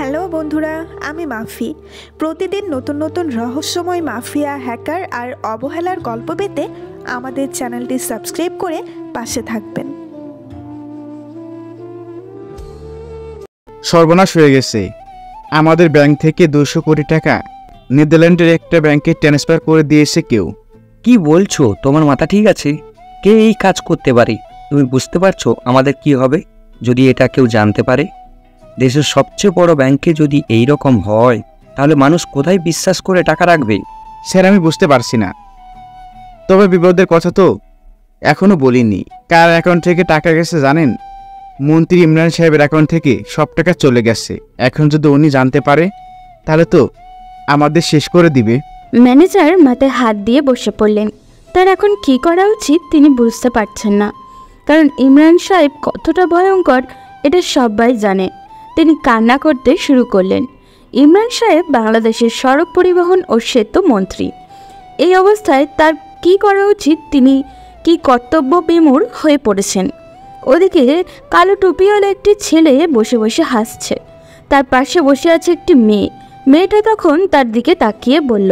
Hello বন্ধুরা, আমি মাফি। প্রতিদিন নতুন নতুন রহস্যময় মাফিয়া, হ্যাকার আর অবহেলার গল্প পেতে আমাদের চ্যানেলটি সাবস্ক্রাইব করে পাশে থাকবেন। সর্বনাশ হয়ে গেছে। আমাদের ব্যাংক থেকে 200 কোটি টাকা নেদারল্যান্ডের একটা ব্যাংকে ট্রান্সফার করে দিয়েছে কেউ। কি বলছো? তোমার মাথা ঠিক আছে? কে এই কাজ করতে পারে? তুমি বুঝতে পারছো আমাদের কি হবে যদি এটা কেউ জানতে পারে? দেশের সবচেয়ে বড় ব্যাংকে যদি এই রকম হয়, তাহলে মানুষ কোথায় বিশ্বাস করে টাকা রাখবে? স্যার, আমি বুঝতে পারছি না। তবে বিপদের কথা তো এখনো বলিনি। কার অ্যাকাউন্ট থেকে টাকা গেছে জানেন? মন্ত্রী ইমরান সাহেবের অ্যাকাউন্ট থেকে সব টাকা চলে গেছে। এখন যদি উনি জানতে পারে তাহলে তো আমাদের শেষ করে দিবে। ম্যানেজার মাথায় হাত দিয়ে বসে পড়লেন। তার এখন কি করা উচিত তিনি বুঝতে পারছেন না, কারণ ইমরান সাহেব কতটা ভয়ঙ্কর এটা সবাই জানে। তিনি কান্না করতে শুরু করলেন। ইমরান সাহেব বাংলাদেশের সড়ক পরিবহন ও সেতু মন্ত্রী। এই অবস্থায় তার কি করা উচিত, তিনি কি কর্তব্য বিমূঢ় হয়ে পড়েছেন। ওদিকে কালো টুপিওয়ালা একটি ছেলে বসে বসে হাসছে। তার পাশে বসে আছে একটি মেয়ে। মেয়েটা তখন তার দিকে তাকিয়ে বলল,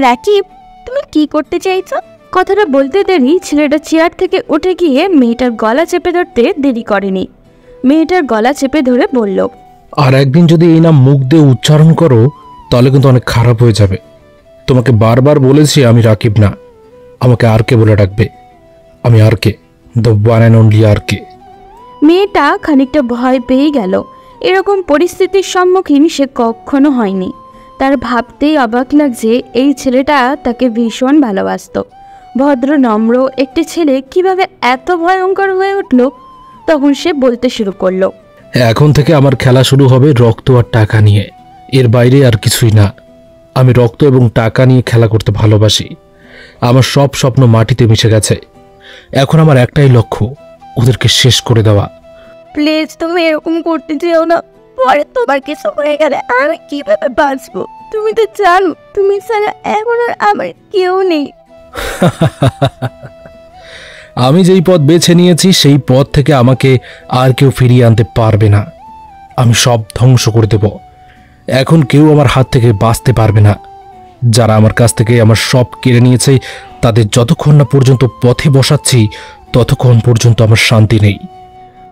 রাকিব, তুমি কি করতে চাইছো? কথাটা বলতে দেরি ছেলেটা চেয়ার থেকে উঠে গিয়ে মেয়েটার গলা চেপে ধরতে দেরি করেনি। মেয়েটার গলা চেপে ধরে বলল, আর একদিন যদি এই নাম মুখ দিয়ে উচ্চারণ করো তাহলে কিন্তু অনেক খারাপ হয়ে যাবে। তোমাকে বারবার বলেছি আমি রাকিব না, আমাকে আর কে বলে ডাকবে। আমি আর কে, দ্য ওয়ান অ্যান্ড অনলি আর কে। মেয়েটা খানিকটা ভয় পেয়ে গেল। এরকম পরিস্থিতির সম্মুখীন সে কখনো হয়নি। তার ভাবতেই অবাক লাগছে এই ছেলেটা তাকে ভীষণ ভালোবাসত। ভদ্র নম্র একটি ছেলে কিভাবে এত ভয়ঙ্কর হয়ে উঠল। তখন সে বলতে শুরু করলো, এখন থেকে আমার খেলা শুরু হবে রক্ত আর টাকা নিয়ে, এর বাইরে আর কিছুই না। আমি রক্ত এবং টাকা নিয়ে খেলা করতে ভালোবাসি। আমার সব স্বপ্ন মাটিতে মিশে গেছে। এখন আমার একটাই লক্ষ্য, ওদেরকে শেষ করে দেওয়া। প্লিজ তুমি এরকম করতে চেও না। পরে তোমার কিছু হয়ে গেলে আমি কিভাবে বাঁচবো? তুমি তো জানো তুমি ছাড়া এখন আর আমার কেউ নেই। আমি যেই পথ বেছে নিয়েছি সেই পথ থেকে আমাকে আর কেউ ফিরিয়ে আনতে পারবে না। আমি সব ধ্বংস করে দেব। এখন কেউ আমার হাত থেকে বাঁচতে পারবে না। যারা আমার কাছ থেকে আমার সব কেড়ে নিয়েছে তাদের যতক্ষণ না পর্যন্ত পথে বসাচ্ছি ততক্ষণ পর্যন্ত আমার শান্তি নেই।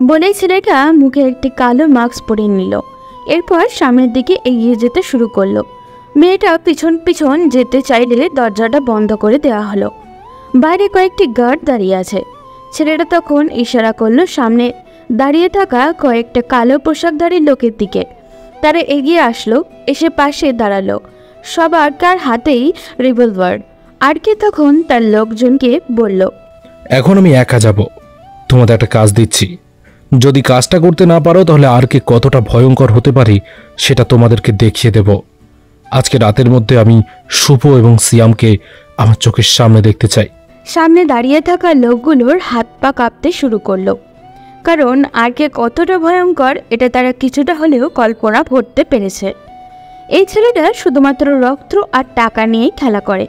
বলেই ছেলেটা মুখে একটি কালো মাস্ক পরে নিল। এরপর সামনের দিকে এগিয়ে যেতে শুরু করলো। মেয়েটা পিছন পিছন যেতে চাইলে দরজাটা বন্ধ করে দেওয়া হলো। বাইরে কয়েকটি গার্ড দাঁড়িয়ে আছে। ছেলেটা তখন ইশারা করলো সামনে দাঁড়িয়ে থাকা কয়েকটা কালো পোশাকধারী লোকের দিকে। তারা এগিয়ে আসলো, এসে পাশে দাঁড়ালো। সবার কার হাতেই রিভলভার। আর কে তখন তার লোকজনকে বলল, এখন আমি একা যাব। তোমাদের একটা কাজ দিচ্ছি। যদি কাজটা করতে না পারো তাহলে আর কে কতটা ভয়ঙ্কর হতে পারে সেটা তোমাদেরকে দেখিয়ে দেব। আজকে রাতের মধ্যে আমি শুভ এবং সিয়ামকে আমার চোখের সামনে দেখতে চাই। সামনে দাঁড়িয়ে থাকা লোকগুলোর হাত পা কাঁপতে শুরু করলো, কারণ আর কে কতটা ভয়ঙ্কর এটা তারা কিছুটা হলেও কল্পনা করতে পেরেছে। এই ছেলেটা শুধুমাত্র রক্ত আর টাকা নিয়েই খেলা করে।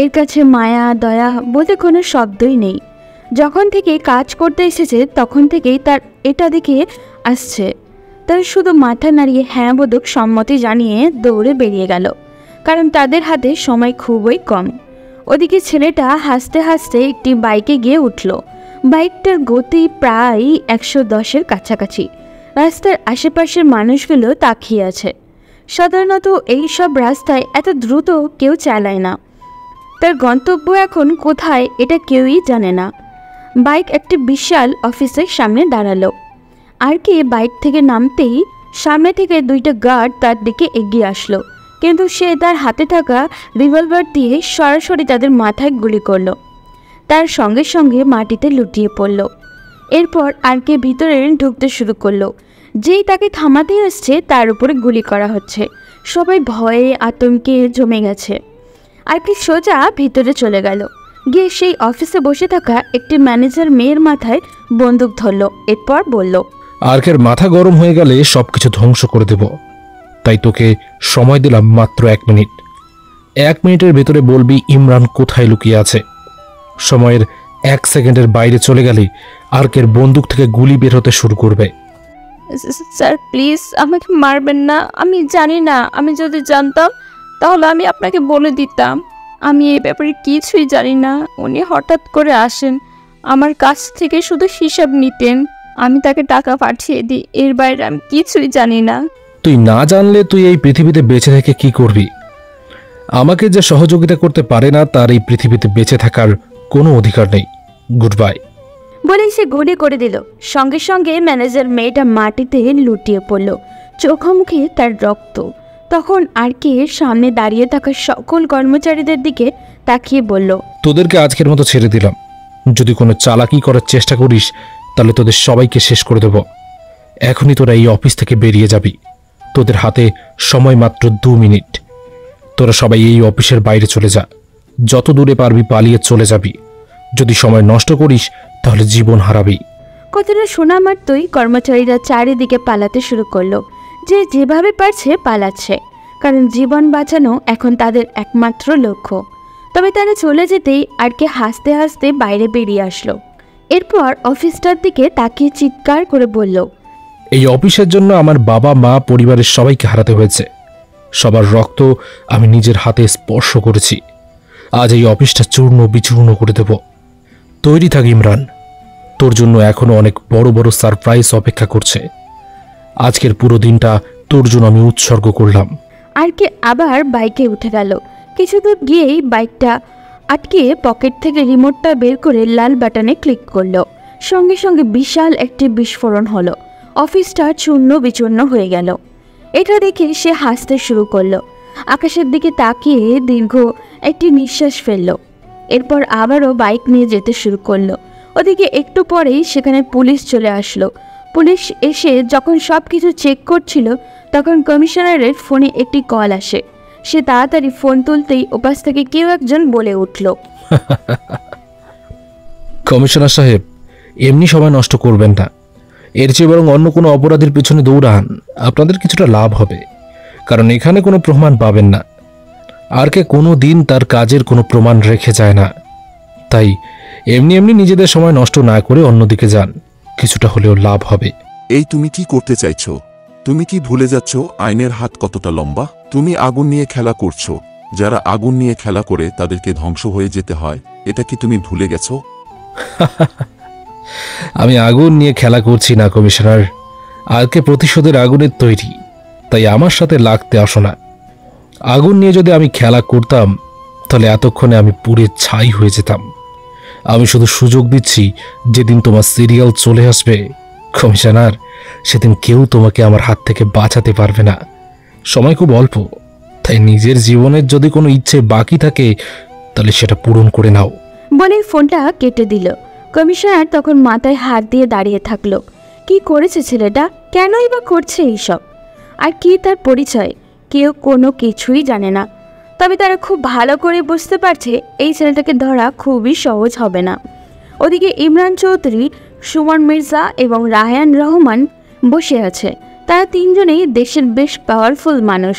এর কাছে মায়া দয়া বলতে কোনো শব্দই নেই। যখন থেকে কাজ করতে এসেছে তখন থেকেই তার এটা দেখে আসছে। তার শুধু মাথা নাড়িয়ে হ্যাঁ বোধক সম্মতি জানিয়ে দৌড়ে বেরিয়ে গেল, কারণ তাদের হাতে সময় খুবই কম। ওদিকে ছেলেটা হাসতে হাসতে একটি বাইকে গিয়ে উঠল। বাইকটার গতি প্রায় 110-এর কাছাকাছি। রাস্তার আশেপাশের মানুষগুলো তাকিয়ে আছে। সাধারণত এই সব রাস্তায় এত দ্রুত কেউ চালায় না। তার গন্তব্য এখন কোথায় এটা কেউই জানে না। বাইক একটি বিশাল অফিসের সামনে দাঁড়ালো। আর কি বাইক থেকে নামতেই সামনে থেকে দুইটা গার্ড তার দিকে এগিয়ে আসলো, কিন্তু সে তার হাতে থাকা রিভলভার দিয়ে সরাসরি তাদের মাথায় গুলি করলো। তার সঙ্গে সঙ্গে মাটিতে লুটিয়ে পড়ল। এরপর আর কে ভিতরে ঢুকতে শুরু করলো। যেই তাকে থামাতে আসছে তার উপরে গুলি করা হচ্ছে। সবাই ভয়ে আতঙ্কে জমে গেছে। আর কি সোজা ভিতরে চলে গেল, গিয়ে সেই অফিসে বসে থাকা একটি ম্যানেজার মেয়ের মাথায় বন্দুক ধরল। এরপর বলল, আর্কের মাথা গরম হয়ে গেলে সবকিছু ধ্বংস করে দেব। তাই তোকে সময় দিলাম মাত্র 1 মিনিট। 1 মিনিটের ভেতরে বলবি ইমরান কোথায় লুকিয়ে আছে। সময়ের 1 সেকেন্ডের বাইরে চলে গেলে আর্কের বন্দুক থেকে গুলি বের হতে শুরু করবে। স্যার প্লিজ আমাকে মারবেন না, আমি জানি না, আমি যদি জানতাম তাহলে আমি আপনাকে বলে দিতাম। আমি এই ব্যাপারে কিছুই জানি না। উনি হঠাৎ করে আসেন, আমার কাছ থেকে শুধু হিসাব নিতেন, আমি তাকে টাকা পাঠিয়ে দিই, এর বাইরে আমি কিছুই জানি না। তুই না জানলে তুই এই পৃথিবীতে বেঁচে থেকে কি করবি? আমাকে যে সহযোগিতা করতে পারে না তার এই পৃথিবীতে বেঁচে থাকার কোনো অধিকার নেই। Good bye. বলেই সে গুলি করে দিল। সঙ্গে সঙ্গে ম্যানেজার মেয়েটা মাটিতে লুটিয়ে পড়ল, চোখামুখে তার রক্ত। তখন আর কে সামনে দাঁড়িয়ে থাকা সকল কর্মচারীদের দিকে তাকিয়ে বলল, তোদেরকে আজকের মতো ছেড়ে দিলাম। যদি কোনো চালাকি করার চেষ্টা করিস তাহলে তোদের সবাইকে শেষ করে দেব। এখনই তোরা এই অফিস থেকে বেরিয়ে যাবি। তোদের হাতে সময় মাত্র 2 মিনিট। তোরা সবাই এই অফিসের বাইরে চলে যা। যত দূরে পারবি পালিয়ে চলে যাবি। যদি সময় নষ্ট করিস তাহলে জীবন হারাবি। কথাটা শোনা মাত্রই কর্মচারীরা চারিদিকে পালাতে শুরু করলো। যে যেভাবে পারছে পালাচ্ছে, কারণ জীবন বাঁচানো এখন তাদের একমাত্র লক্ষ্য। তবে তারা চলে যেতেই আর কে হাসতে হাসতে বাইরে বেরিয়ে আসলো। এরপর অফিসটার দিকে তাকিয়ে চিৎকার করে বলল, এই অফিসের জন্য আমার বাবা মা পরিবারের সবাইকে হারাতে হয়েছে। সবার রক্ত আমি নিজের হাতে স্পর্শ করেছি। আজ এই অফিসটা চূর্ণ বিচূর্ণ করে দেব। তৈরি থাক ইমরান, তোর জন্য এখনো অনেক বড় বড় সারপ্রাইজ অপেক্ষা করছে। আজকের পুরো দিনটা তোর জন্য আমি উৎসর্গ করলাম। আর কে আবার বাইকে উঠে গেল। কিছু দূর গিয়েই বাইকটা আটকে পকেট থেকে রিমোটটা বের করে লাল বাটনে ক্লিক করলো। সঙ্গে সঙ্গে বিশাল একটি বিস্ফোরণ হলো। অফিসটা চূর্ণ বিচূর্ণ হয়ে গেল। এটা দেখে সে হাসতে শুরু করলো। আকাশের দিকে তাকিয়ে দীর্ঘ একটি নিঃশ্বাস ফেললো। এরপর আবারও বাইক নিয়ে যেতে শুরু করলো। ওদিকে একটু পরেই সেখানে পুলিশ চলে আসলো। পুলিশ এসে যখন সব কিছু চেক করছিল তখন কমিশনারের ফোনে একটি কল আসে। সে তাড়াতাড়ি ফোন তুলতেই ওপাশ থেকে কেউ একজন বলে উঠল, কমিশনার সাহেব, এমনি সময় নষ্ট করবেন না। এর চেয়ে বরং অন্য কোনো অপরাধীর পিছনে দৌড়ান, আপনাদের কিছুটা লাভ হবে। কারণ এখানে কোনো প্রমাণ পাবেন না। আর কে কোনো দিন তার কাজের কোনো প্রমাণ রেখে যায় না। তাই এমনি এমনি নিজেদের সময় নষ্ট না করে অন্যদিকে যান, কিছুটা হলেও লাভ হবে। এই তুমি কি করতে চাইছো? তুমি কি ভুলে যাচ্ছ আইনের হাত কতটা লম্বা? তুমি আগুন নিয়ে খেলা করছো। যারা আগুন নিয়ে খেলা করে তাদেরকে ধ্বংস হয়ে যেতে হয়, এটা কি তুমি ভুলে গেছো? আমি আগুন নিয়ে খেলা করছি না কমিশনার। আর কে প্রতিশোধের আগুনের তৈরি, তাই আমার সাথে লাগতে আসো না। আগুন নিয়ে যদি আমি খেলা করতাম তাহলে এতক্ষণে আমি পুড়ে ছাই হয়ে যেতাম। আমি শুধু সুযোগ দিচ্ছি, যেদিন তোমার সিরিয়াল চলে আসবে কমিশনার, সেদিন কেউ তোমাকে আমার হাত থেকে বাঁচাতে পারবে না। সময় খুব অল্প, তাই নিজের জীবনের যদি কোনো ইচ্ছে বাকি থাকে তাহলে সেটা পূরণ করে নাও। বলে ফোনটা কেটে দিল। কমিশনার তখন মাথায় হাত দিয়ে দাঁড়িয়ে থাকলো। কি করেছে ছেলেটা? কেনই বা করছে এইসব? আর কি তার পরিচয়? কেউ কোনো কিছুই জানে না। তবে তারা খুব ভালো করে বুঝতে পারছে এই ছেলেটাকে ধরা খুবই সহজ হবে না। ওদিকে ইমরান চৌধুরী, সুমন মির্জা এবং রায়হান রহমান বসে আছে। তারা তিনজনেই দেশের বেশ পাওয়ারফুল মানুষ।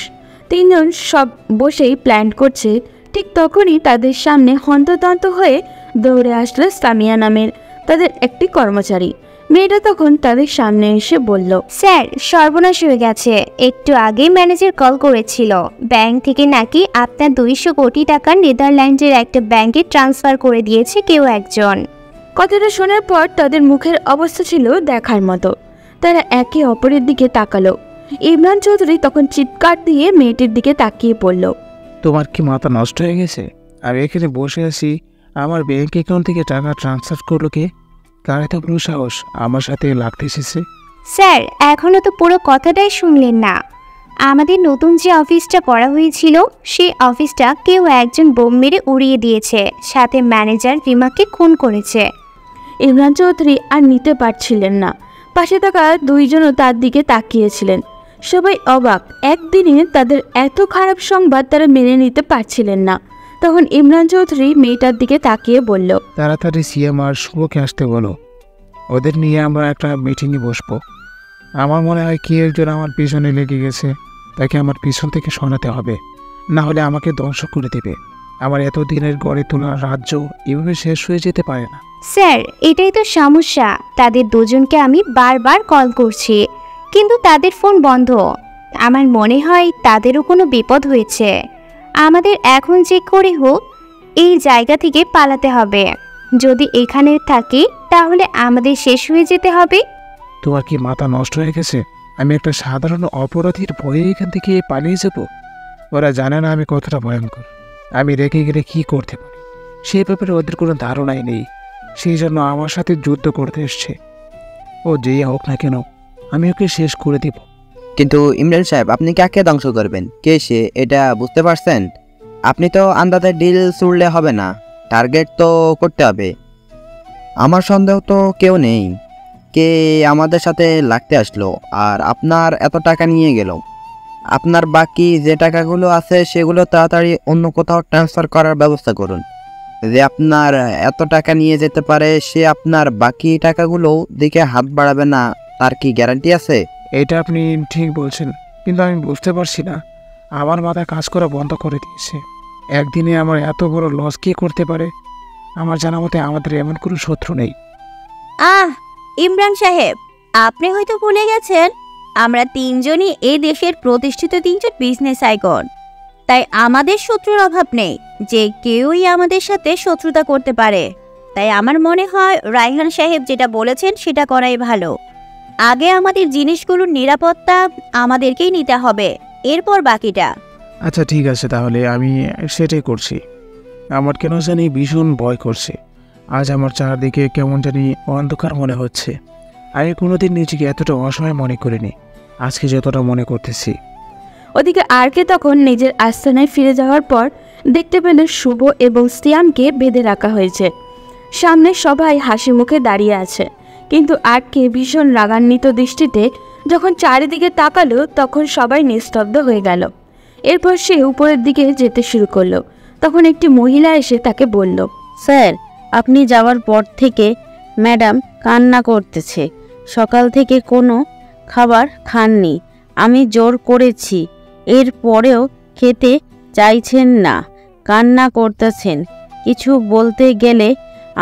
তিনজন সব বসেই প্ল্যান করছে। ঠিক তখনই তাদের সামনে হন্তদন্ত হয়ে দৌড়ে আসলো সামিয়া নামের তাদের একটি কর্মচারী। মেয়েটা তখন তাদের সামনে এসে বলল, স্যার, সর্বনাশ হয়ে গেছে। একটু আগেই ম্যানেজার কল করেছিল। ব্যাংক থেকে নাকি আপনার 200 কোটি টাকা নেদারল্যান্ডের একটা ব্যাংকে ট্রান্সফার করে দিয়েছে কেউ একজন। কথাটা শোনার পর তাদের মুখের অবস্থা ছিল দেখার মতো। তারা একে অপরের দিকে তাকালো। ইমরান চৌধুরী তখন চিৎকার দিয়ে মেয়েটির দিকে তাকিয়ে পড়ল, তোমার কি মাথা নষ্ট হয়ে গেছে? আমি এখানে বসে আছি, আমার ব্যাংক অ্যাকাউন্ট থেকে টাকা ট্রান্সফার করলো কে? কার এত বড় সাহস আমার সাথে লাগতে এসেছে? স্যার, এখনো তো পুরো কথাটাই শুনলেন না। আমাদের নতুন যে অফিসটা করা হয়েছিল সেই অফিসটা কেউ একজন বোম মেরে উড়িয়ে দিয়েছে, সাথে ম্যানেজার রিমাকে খুন করেছে। ইমরান চৌধুরী আর নিতে পারছিলেন না। পাশে থাকা দুইজনও তার দিকে তাকিয়েছিলেন। সবাই অবাক। একদিনে তাদের এত খারাপ সংবাদ তারা মেনে নিতে পারছিলেন না। তখন ইমরান চৌধুরী মেয়েটার দিকে তাকিয়ে বলল, তাড়াতাড়ি সিএম আর শুভকে আসতে বলো, ওদের নিয়ে আমরা একটা মিটিংয়ে বসবো। আমার মনে হয় কি একজন আমার পিছনে লেগে গেছে, তাকে আমার পিছন থেকে সরাতে হবে, না হলে আমাকে ধ্বংস করে দেবে। আমার এতদিনের গড়ে তোলা রাজ্য এভাবে শেষ হয়ে যেতে পারে না। স্যার, এটাই তো সমস্যা। তাদের দুজনকে আমি বারবার কল করছি, কিন্তু তাদের ফোন বন্ধ। আমার মনে হয় তাদেরও কোনো বিপদ হয়েছে। আমাদের এখন যে করে হোক এই জায়গা থেকে পালাতে হবে। যদি এখানে থাকি তাহলে আমাদের শেষ হয়ে যেতে হবে। তোমার কি মাথা নষ্ট হয়ে গেছে? আমি একটা সাধারণ অপরাধীর ভয়ে এখান থেকে পালিয়ে যাব? ওরা জানে না আমি কতটা ভয়ঙ্কর। আমি রেখে গেলে কি করতে পারি সেই ব্যাপারে ওদের কোনো ধারণাই নেই। সেই জন্য আমার সাথে যুদ্ধ করতে এসছে। ও যেই হোক না কেন আমি ওকে শেষ করে দিব। কিন্তু ইমরান সাহেব, আপনি কাকে ধ্বংস করবেন? কে সে, এটা বুঝতে পারছেন? আপনি তো আন্দাজে ডিল ছুড়লে হবে না, টার্গেট তো করতে হবে। আমার সন্দেহ তো কেউ নেই। কে আমাদের সাথে লাগতে আসলো আর আপনার এত টাকা নিয়ে গেল? আপনার বাকি যে টাকাগুলো আছে সেগুলো তাড়াতাড়ি অন্য কোথাও ট্রান্সফার করার ব্যবস্থা করুন। যে আপনার এত টাকা নিয়ে যেতে পারে সে আপনার বাকি টাকাগুলো দিকে হাত বাড়াবে না, তার কি গ্যারান্টি আছে? এটা আপনি ঠিক বলছেন, কিন্তু আমি বুঝতে পারছি না। আমার মাথা কাজ করা বন্ধ করে দিয়েছে। একদিনে আমার এত বড় লস কে করতে পারে? আমার জানা মতে আমাদের এমন কোনো শত্রু নেই। ইমরান সাহেব, আপনি হয়তো ভুলে গেছেন আমরা তিনজনই এই দেশের প্রতিষ্ঠিত তিনজন বিজনেস আইকন। তাই আমাদের শত্রুর অভাব নেই, যে কেউই আমাদের সাথে শত্রুতা করতে পারে। তাই আমার মনে হয় রায়হান সাহেব যেটা বলেছেন সেটা করাই ভালো। আগে আমাদের জিনিসগুলোর নিরাপত্তা আমাদেরকেই নিতে হবে, এরপর বাকিটা। আচ্ছা ঠিক আছে, তাহলে আমি সেটাই করছি। আমার কেন জানি ভীষণ ভয় করছে। আজ আমার চারদিকে কেমন জানি অন্ধকার মনে হচ্ছে। আমি কোনোদিন নিজেকে এতটা অসহায় মনে করিনি, আজকে যতটা মনে করতেছি। ওদিকে আরকে তখন নিজের আস্তানায় ফিরে যাওয়ার পর দেখতে পেল শুভ এবং সিয়ামকে বেঁধে রাখা হয়েছে। সামনে সবাই হাসি মুখে দাঁড়িয়ে আছে, কিন্তু আরকে ভীষণ রাগান্বিত দৃষ্টিতে যখন চারিদিকে তাকালো তখন সবাই নিস্তব্ধ হয়ে গেল। এরপর সে উপরের দিকে যেতে শুরু করলো। তখন একটি মহিলা এসে তাকে বলল, স্যার, আপনি যাওয়ার পর থেকে ম্যাডাম কান্না করতেছে। সকাল থেকে কোনো খাবার খাননি। আমি জোর করেছি, এরপরেও খেতে চাইছেন না, কান্না করতেছেন। কিছু বলতে গেলে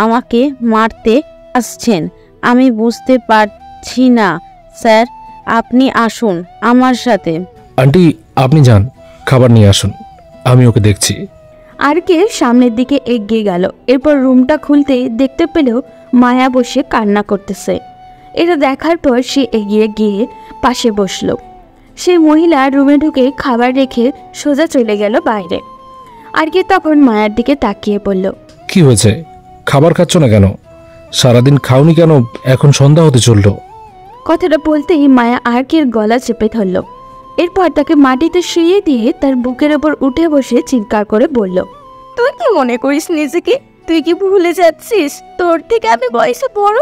আমাকে মারতে আসছেন। আমি বুঝতে পারছি না স্যার, আপনি আসুন আমার সাথে। আন্টি, আপনি যান, খাবার নিয়ে আসুন, আমি ওকে দেখছি। আরকে সামনের দিকে এগিয়ে গেল। এরপর রুমটা খুলতেই দেখতে পেল মায়া বসে কান্না করতেছে। এটা দেখার পর সে এগিয়ে গিয়ে পাশে বসলো। সেই মহিলা রুমে ঢুকে খাবার রেখে সোজা চলে গেল বাইরে। আরকে তখন মায়ার দিকে তাকিয়ে বলল, কি হয়েছে? খাবার খাচ্ছ না কেন? সারাদিন খাওনি কেন? এখন সন্ধ্যা হতে চলল। কথাটা বলতেই মায়া আরকের গলা চেপে ধরল। এরপর তাকে মাটিতে শুইয়ে দিয়ে তার বুকের ওপর উঠে বসে চিৎকার করে বলল, তুই কি মনে করিস নিজেকে? তুই কি ভুলে যাচ্ছিস তোর থেকে আমি বয়সে বড়?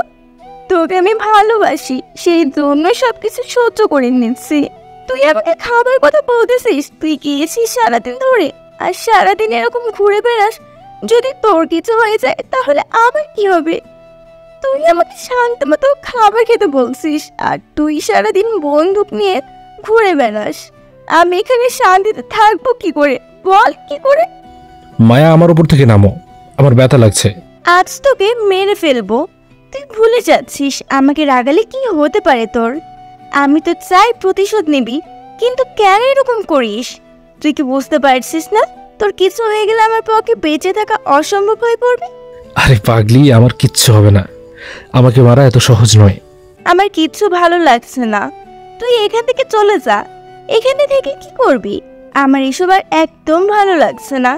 তোকে আমি ভালোবাসি, সেই জন্য সবকিছু সহ্য করে নিচ্ছি। তুই আমাকে খাবার কথা বলতেছিস? তুই গিয়েছিস সারাদিন ধরে, আর সারাদিন এরকম ঘুরে বেড়াস। যদি তোর কিছু হয়ে যায় তাহলে আমার কি হবে? তুই আমাকে শান্ত মতো খাবার খেতে বলছিস, আর তুই সারাদিন বন্দুক নিয়ে ঘুরে বেড়াস। আমি এখানে শান্তিতে থাকবো কি করে? বল, কি করে? মায়া, আমার উপর থেকে নামো, আমার ব্যথা লাগছে। আজ তোকে মেরে ফেলবো। তুই ভুলে যাচ্ছিস আমাকে রাগালে কি হতে পারে তোর? আমি তো চাই প্রতিশোধ নিবি, কিন্তু কেন এরকম করিস? তুই কি বুঝতে পারছিস না তোর কিছু হয়ে গেলে আমার পক্ষে বেঁচে থাকা অসম্ভব হয়ে পড়বে? আরে পাগলি, আমার কিচ্ছু হবে না, আমাকে মারা এত সহজ নয়। আমার কিচ্ছু ভালো লাগছে না, তুই এখান থেকে চলে যা। এখানে থেকে কি করবি? আমার এসব আর একদম ভালো লাগছে না।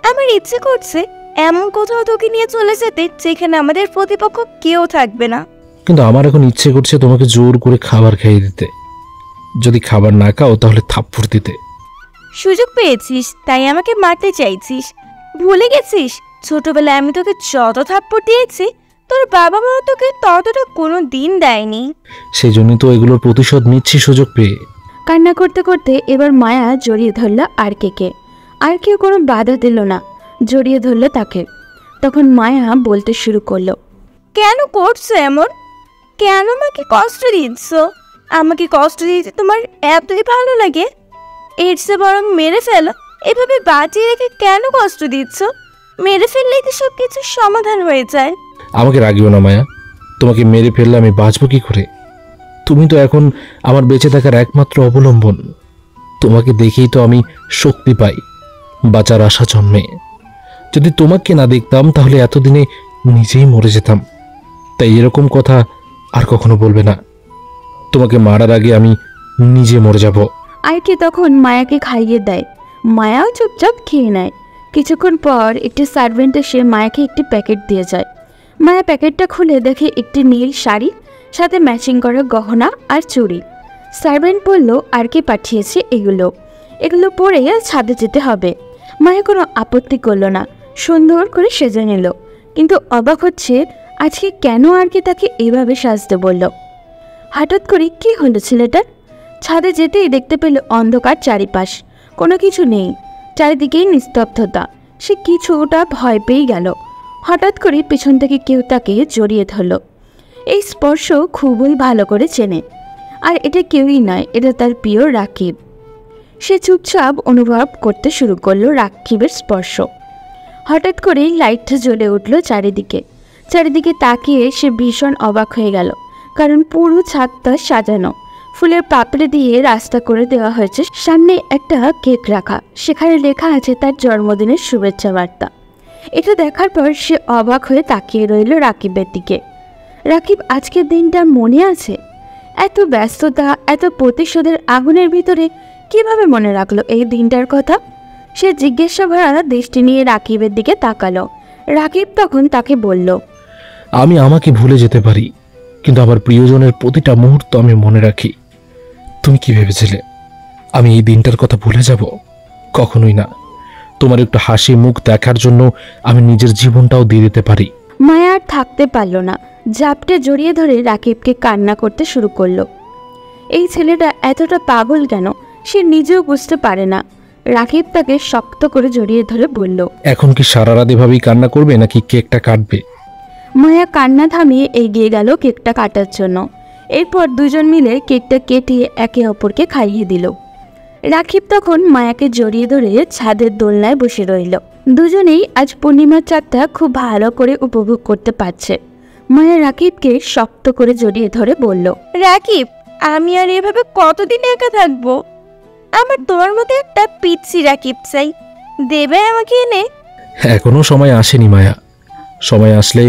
আমার ইচ্ছে করছে এমন কোথাও তোকে নিয়ে চলে যেতে যেখানে আমাদের প্রতিপক্ষ কেউ থাকবে না। কিন্তু আমার এখন ইচ্ছে করছে তোমাকে জোর করে খাবার খাইয়ে দিতে। যদি খাবার না খাও তাহলে থাপ্পড় দিতে। সুযোগ পেয়েছিস তাই আমাকে মারতে চাইছিস? ভুলে গেছিস ছোটবেলায় আমি তোকে যত থাপ্পড় দিয়েছি তোর বাবা মা তোকে ততটা কোনো দিন দেয়নি। সেই জন্যই তো এগুলোর প্রতিশোধ নিচ্ছি সুযোগ পেয়ে। কান্না করতে করতে এবার মায়া জড়িয়ে ধরল আরকে। আর কেউ কোনো বাধা দিল না, জড়িয়ে ধরল তাকে। তখন মায়া বলতে শুরু করলো, কেন করছো এমন? কেন আমাকে কষ্ট দিচ্ছ? আমাকে কষ্ট দিতে তোমার এতই ভালো লাগে? এর চেয়ে বরং মেরে ফেলো। এভাবে বাঁচিয়ে রেখে কেন কষ্ট দিচ্ছ? মেরে ফেললেই তো সব কিছুর সমাধান হয়ে যায়। আমাকে রাগিও না মায়া, তোমাকে মেরে ফেললে আমি বাঁচবো কি করে? তুমি তো এখন আমার বেঁচে থাকার একমাত্র অবলম্বন। তোমাকে দেখেই তো আমি শক্তি পাই, বাঁচার আশা জন্মে। যদি তোমাকে না দেখতাম তাহলে এতদিনে নিজেই মরে যেতাম। তাই এরকম কথা আর কখনো বলবে না। তোমাকে মারার আগে আমি নিজে মরে যাব। আরকে তখন মায়াকে খাইয়ে দেয়। মায়াও চুপচাপ খেয়ে নেয়। কিছুক্ষণ পর একটি সার্ভেন্ট এসে মায়াকে একটি প্যাকেট দিয়ে যায়। মায়া প্যাকেটটা খুলে দেখে একটি নীল শাড়ি, সাথে ম্যাচিং করা গহনা আর চুড়ি। সার্ভেন্ট বলল আরকে পাঠিয়েছে এগুলো পরে ছাদে যেতে হবে। মায়া কোনো আপত্তি করলো না, সুন্দর করে সেজে নিল। কিন্তু অবাক হচ্ছে আজকে কেন আরকে তাকে এভাবে সাজতে বলল। হঠাৎ করে কি হলো ছেলেটার? ছাদে যেতেই দেখতে পেল অন্ধকার চারিপাশ, কোনো কিছু নেই, চারিদিকেই নিস্তব্ধতা। সে কিছুটা ভয় পেয়ে গেল। হঠাৎ করে পেছন থেকে কেউ তাকে জড়িয়ে ধরল। এই স্পর্শ খুবই ভালো করে চেনে, আর এটা কেউই নয়, এটা তার প্রিয় রাকিব। সে চুপচাপ অনুভব করতে শুরু করলো রাকিবের স্পর্শ। হঠাৎ করেই লাইটটা জ্বলে উঠল চারিদিকে তাকিয়ে সে ভীষণ অবাক হয়ে গেল, কারণ পুরো ছাদটা সাজানো, ফুলের পাপড়ি দিয়ে রাস্তা করে দেওয়া হয়েছে। সামনে একটা কেক রাখা, সেখানে লেখা আছে তার জন্মদিনের শুভেচ্ছা বার্তা। এটা দেখার পর সে অবাক হয়ে তাকিয়ে রইল রাকিবের দিকে। রাকিব আজকের দিনটা মনে আছে? এত ব্যস্ততা, এত প্রতিশোধের আগুনের ভিতরে কিভাবে মনে রাখলো এই দিনটার কথা? সে জিজ্ঞাসা ভরা দৃষ্টি নিয়ে রাকিবের দিকে তাকালো। রাকিব তখন তাকে বলল, আমি আমাকে ভুলে যেতে পারি, কিন্তু আমার প্রিয়জনের প্রতিটা মুহূর্ত আমি মনে রাখি। তুমি কি ভেবেছিলে আমি এই দিনটার কথা ভুলে যাব? কখনোই না। তোমার একটু হাসি মুখ দেখার জন্য আমি নিজের জীবনটাও দিয়ে দিতে পারি। মায়া আর থাকতে পারল না, জাপটে জড়িয়ে ধরে রাকিবকে কান্না করতে শুরু করলো। এই ছেলেটা এতটা পাগল কেন সে নিজেও বুঝতে পারে না। রাকিব তাকে শক্ত করে জড়িয়ে ধরে বলল, এখন কি সারা রাত এভাবেই কান্না করবে নাকি কেকটা কাটবে? মায়া কান্না থামিয়ে এগিয়ে গেল কেকটা কাটার জন্য। এরপর দুজন মিলে কেকটা কেটে একে অপরকে খাইয়ে দিল। রাকিব তখন মায়াকে জড়িয়ে ধরে ছাদের দোলনায় বসে রইল। দুজনেই আজ পূর্ণিমার চাঁদটা খুব ভালো করে উপভোগ করতে পারছে। মায়া রাকিবকে শক্ত করে জড়িয়ে ধরে বলল, রাকিব, আমি আর এভাবে কতদিন একা থাকবো? আমার তোমার মতো একটা পিচ্ছি রাকিব চাই, দেবে আমাকে এনে? এখনো সময় আসেনি মায়া। সময় আসলে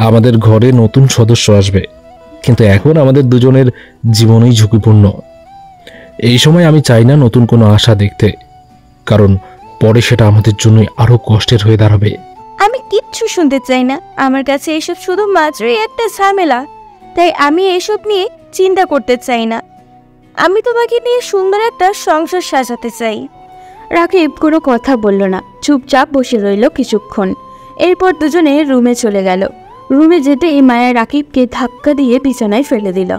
আমাদের ঘরে নতুন সদস্য আসবে, কিন্তু এখন আমাদের দুজনের জীবনই ঝুঁকিপূর্ণ। এই সময় আমি চাই না নতুন কোনো আশা দেখতে, কারণ পরে সেটা আমাদের জন্যই আরো কষ্টের হয়ে দাঁড়াবে। আমি কিচ্ছু শুনতে চাই না। আমার কাছে এসব শুধুমাত্রই একটা ঝামেলা, তাই আমি এসব নিয়ে চিন্তা করতে চাই না। আমি তোমাকে নিয়ে সুন্দর একটা সংসার সাজাতে চাই। রাকিব কোনো কথা বলল না, চুপচাপ বসে রইল কিছুক্ষণ। এরপর দুজনে রুমে চলে গেল। রুমে যেতেই মায়া রাকিবকে ধাক্কা দিয়ে বিছানায় ফেলে দিল।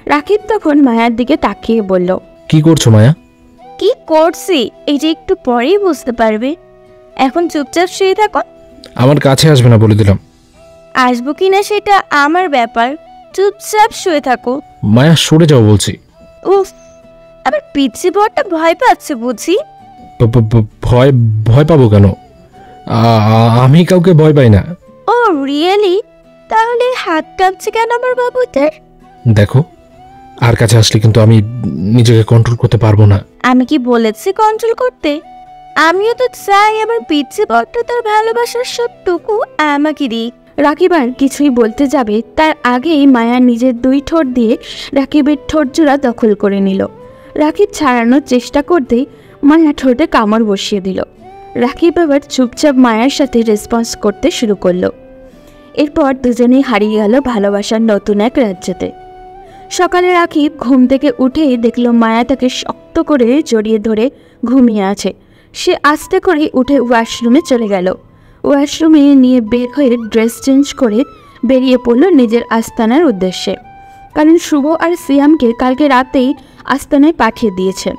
রাকিব তখন মায়ার দিকে তাকিয়ে বলল, কি করছো মায়া? কি করছি এই যে একটু পরেই বুঝতে পারবে। এখন চুপচাপ শুয়ে থাকো। আমার কাছে আসবে না বলে দিলাম। আসবো কিনা সেটা আমার ব্যাপার, চুপচাপ শুয়ে থাকো। মায়া সরে যাও বলছি। উফ, আবার পিচ্ছি বড়টা ভয় পাচ্ছে বুঝি? ভয় পাবো কেন? আমি কাউকে ভয় পাই না। ও রিয়েলি? তাহলে হাত কাঁপছে কেন আমার বাবুটার? দেখো, আর কাছে আসলে কিন্তু আমি নিজেকে কন্ট্রোল করতে পারবো না। আমি কি বলেছি কন্ট্রোল করতে? আমিও তো চাই আমার পিচ্ছি বড়টা তার ভালোবাসার সবটুকু আমাকে দিক। রাকিব আর কিছুই বলতে যাবে তার আগেই মায়া নিজের দুই ঠোঁট দিয়ে রাকিবের ঠোঁট জোড়া দখল করে নিল। রাকিব ছাড়ানোর চেষ্টা করতেই মায়া ঠোঁটে কামড় বসিয়ে দিল। রাকিব আবার চুপচাপ মায়ার সাথে রেসপন্স করতে শুরু করলো। এরপর দুজনেই হারিয়ে গেল ভালোবাসার নতুন এক রাজ্যতে। সকালে রাকিব ঘুম থেকে উঠেই দেখল মায়া তাকে শক্ত করে জড়িয়ে ধরে ঘুমিয়ে আছে। সে আস্তে করে উঠে ওয়াশরুমে চলে গেল। ওয়াশরুমে নিয়ে বের হয়ে ড্রেস চেঞ্জ করে বেরিয়ে পড়ল নিজের আস্তানার উদ্দেশ্যে, কারণ শুভ আর সিয়ামকে কালকে রাতেই আস্তানায় পাঠিয়ে দিয়েছে,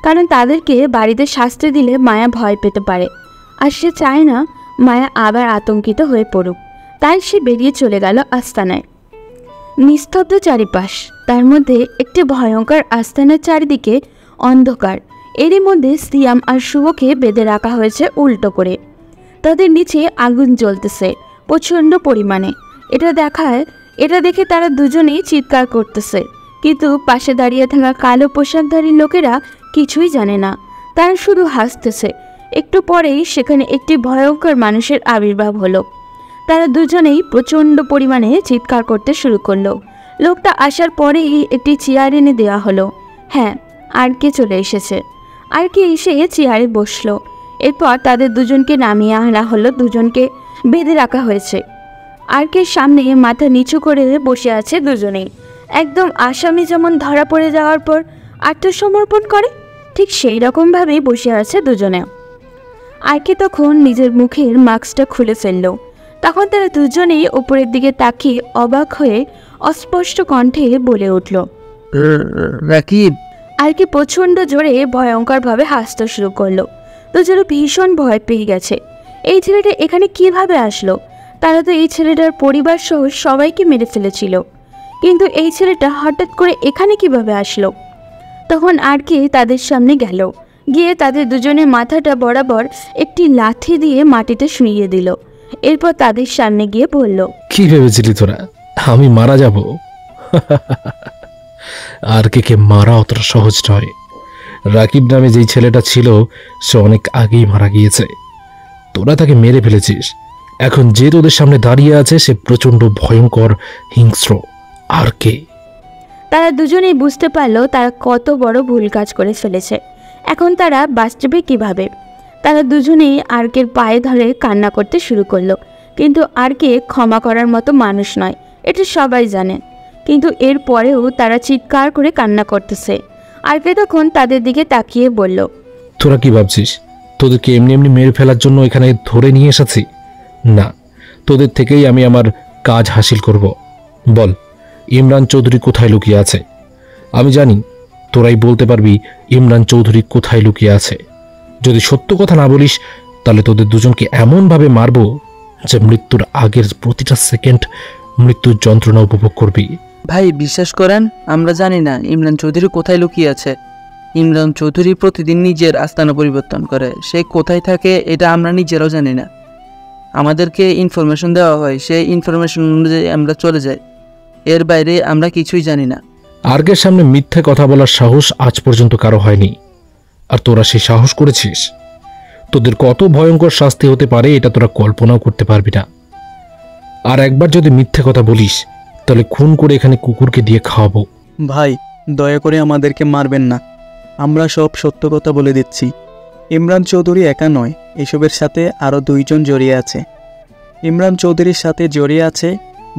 কারণ তাদেরকে বাড়িতে শাস্তি দিলে মায়া ভয় পেতে পারে, আর সে চায় না মায়া আবার আতঙ্কিত হয়ে পড়ুক। তাই সে বেরিয়ে চলে গেল আস্তানায়। নিস্তব্ধ চারিপাশ, তার মধ্যে একটি ভয়ঙ্কর আস্তানার চারিদিকে অন্ধকার। এরই মধ্যে সিয়াম আর শুভকে বেঁধে রাখা হয়েছে উল্টো করে। তাদের নিচে আগুন জ্বলতেছে প্রচণ্ড পরিমাণে। এটা দেখে তারা দুজনেই চিৎকার করতেছে, কিন্তু পাশে দাঁড়িয়ে থাকা কালো পোশাকধারী লোকেরা কিছুই জানে না, তারা শুধু হাসতেছে। একটু পরেই সেখানে একটি ভয়ঙ্কর মানুষের আবির্ভাব হলো। তারা দুজনেই প্রচণ্ড পরিমাণে চিৎকার করতে শুরু করলো। লোকটা আসার পরেই একটি চেয়ার এনে দেওয়া হলো। হ্যাঁ, আরকে চলে এসেছে। আরকে এসে চেয়ারে বসলো। এরপর তাদের দুজনকে নামিয়ে আনা হলো, দুজনকে বেঁধে রাখা হয়েছে। আরকের সামনে মাথা নিচু করে বসে আছে দুজনেই, একদম আসামি যেমন ধরা পড়ে যাওয়ার পর আত্মসমর্পণ করে ঠিক সেই রকমভাবেই বসে আছে দুজনে। আরকে তখন নিজের মুখের মাস্কটা খুলে ফেলল। তখন তারা দুজনেই উপরের দিকে তাকিয়ে অবাক হয়ে অস্পষ্ট কণ্ঠে বলে উঠল, রাকিব। আরকে প্রচণ্ড জোরে ভয়ঙ্করভাবে হাসতে শুরু করলো। দুজনে ভীষণ ভয় পেয়ে গেছে। এই ছেলেটা এখানে কিভাবে আসলো? তারা তো এই ছেলেটার পরিবার সহ সবাইকে মেরে ফেলেছিল, কিন্তু এই ছেলেটা হঠাৎ করে এখানে কিভাবে আসলো? তখন আরকে তাদের সামনে গেল, গিয়ে তাদের দুজনের মাথাটা বরাবর একটি লাঠি দিয়ে মাটিতে শুইয়ে দিল। এরপর তাদের সামনে গিয়ে বলল, কি ভেবেছিলি তোরা আমি মারা যাব? আর কে মারা অতটা সহজ নয়। রাকিব নামে যেই ছেলেটা ছিল সে অনেক আগেই মারা গিয়েছে। তোরা তাকে মেরে ফেলেছিস। এখন যে তোদের সামনে দাঁড়িয়ে আছে সে প্রচণ্ড ভয়ঙ্কর হিংস্র আর কে। তারা দুজনেই বুঝতে পারলো তারা কত বড় ভুল কাজ করে ফেলেছে। এখন তারা বাঁচবে কিভাবে? তারা দুজনেই আরকের পায়ে ধরে কান্না করতে শুরু করলো। কিন্তু আরকে ক্ষমা করার মতো মানুষ নয়, এটা সবাই জানে। কিন্তু এর পরেও তারা চিৎকার করে কান্না করতেছে। আরকে তখন তাদের দিকে তাকিয়ে বলল, তোরা কি ভাবছিস তোদেরকে এমনি এমনি মেরে ফেলার জন্য এখানে ধরে নিয়ে এসেছি? না, তোদের থেকেই আমি আমার কাজ হাসিল করব। বল, ইমরান চৌধুরী কোথায় লুকিয়ে আছে? আমি জানি তোরাই বলতে পারবি ইমরান চৌধুরী কোথায় লুকিয়ে আছে। যদি সত্য কথা না বলিস তাহলে তোদের দুজনকে এমনভাবে মারব যে মৃত্যুর আগের প্রতিটা সেকেন্ড মৃত্যুর যন্ত্রণা উপভোগ করবি। ভাই বিশ্বাস করেন, আমরা জানি না ইমরান চৌধুরী কোথায় লুকিয়ে আছে। ইমরান চৌধুরী প্রতিদিন নিজের আস্তানা পরিবর্তন করে, সে কোথায় থাকে এটা আমরা নিজেরাও জানি না। আমাদেরকে ইনফরমেশন দেওয়া হয়, সেই ইনফরমেশন অনুযায়ী আমরা চলে যাই, এর বাইরে আমরা কিছুই জানি না। আর্গের সামনে মিথ্যে কথা বলার সাহস আজ পর্যন্ত কারো হয়নি, আর তোরা সেই সাহস করেছিস। তোদের কত ভয়ঙ্কর শাস্তি হতে পারে এটা তোরা কল্পনাও করতে পারবি না। আর একবার যদি মিথ্যে কথা বলিস তাহলে খুন করে এখানে কুকুরকে দিয়ে খাওয়াবো। ভাই দয়া করে আমাদেরকে মারবেন না, আমরা সব সত্য কথা বলে দিচ্ছি। ইমরান চৌধুরী একা নয়, এসবের সাথে আরও 2 জন জড়িয়ে আছে। ইমরান চৌধুরীর সাথে জড়িয়ে আছে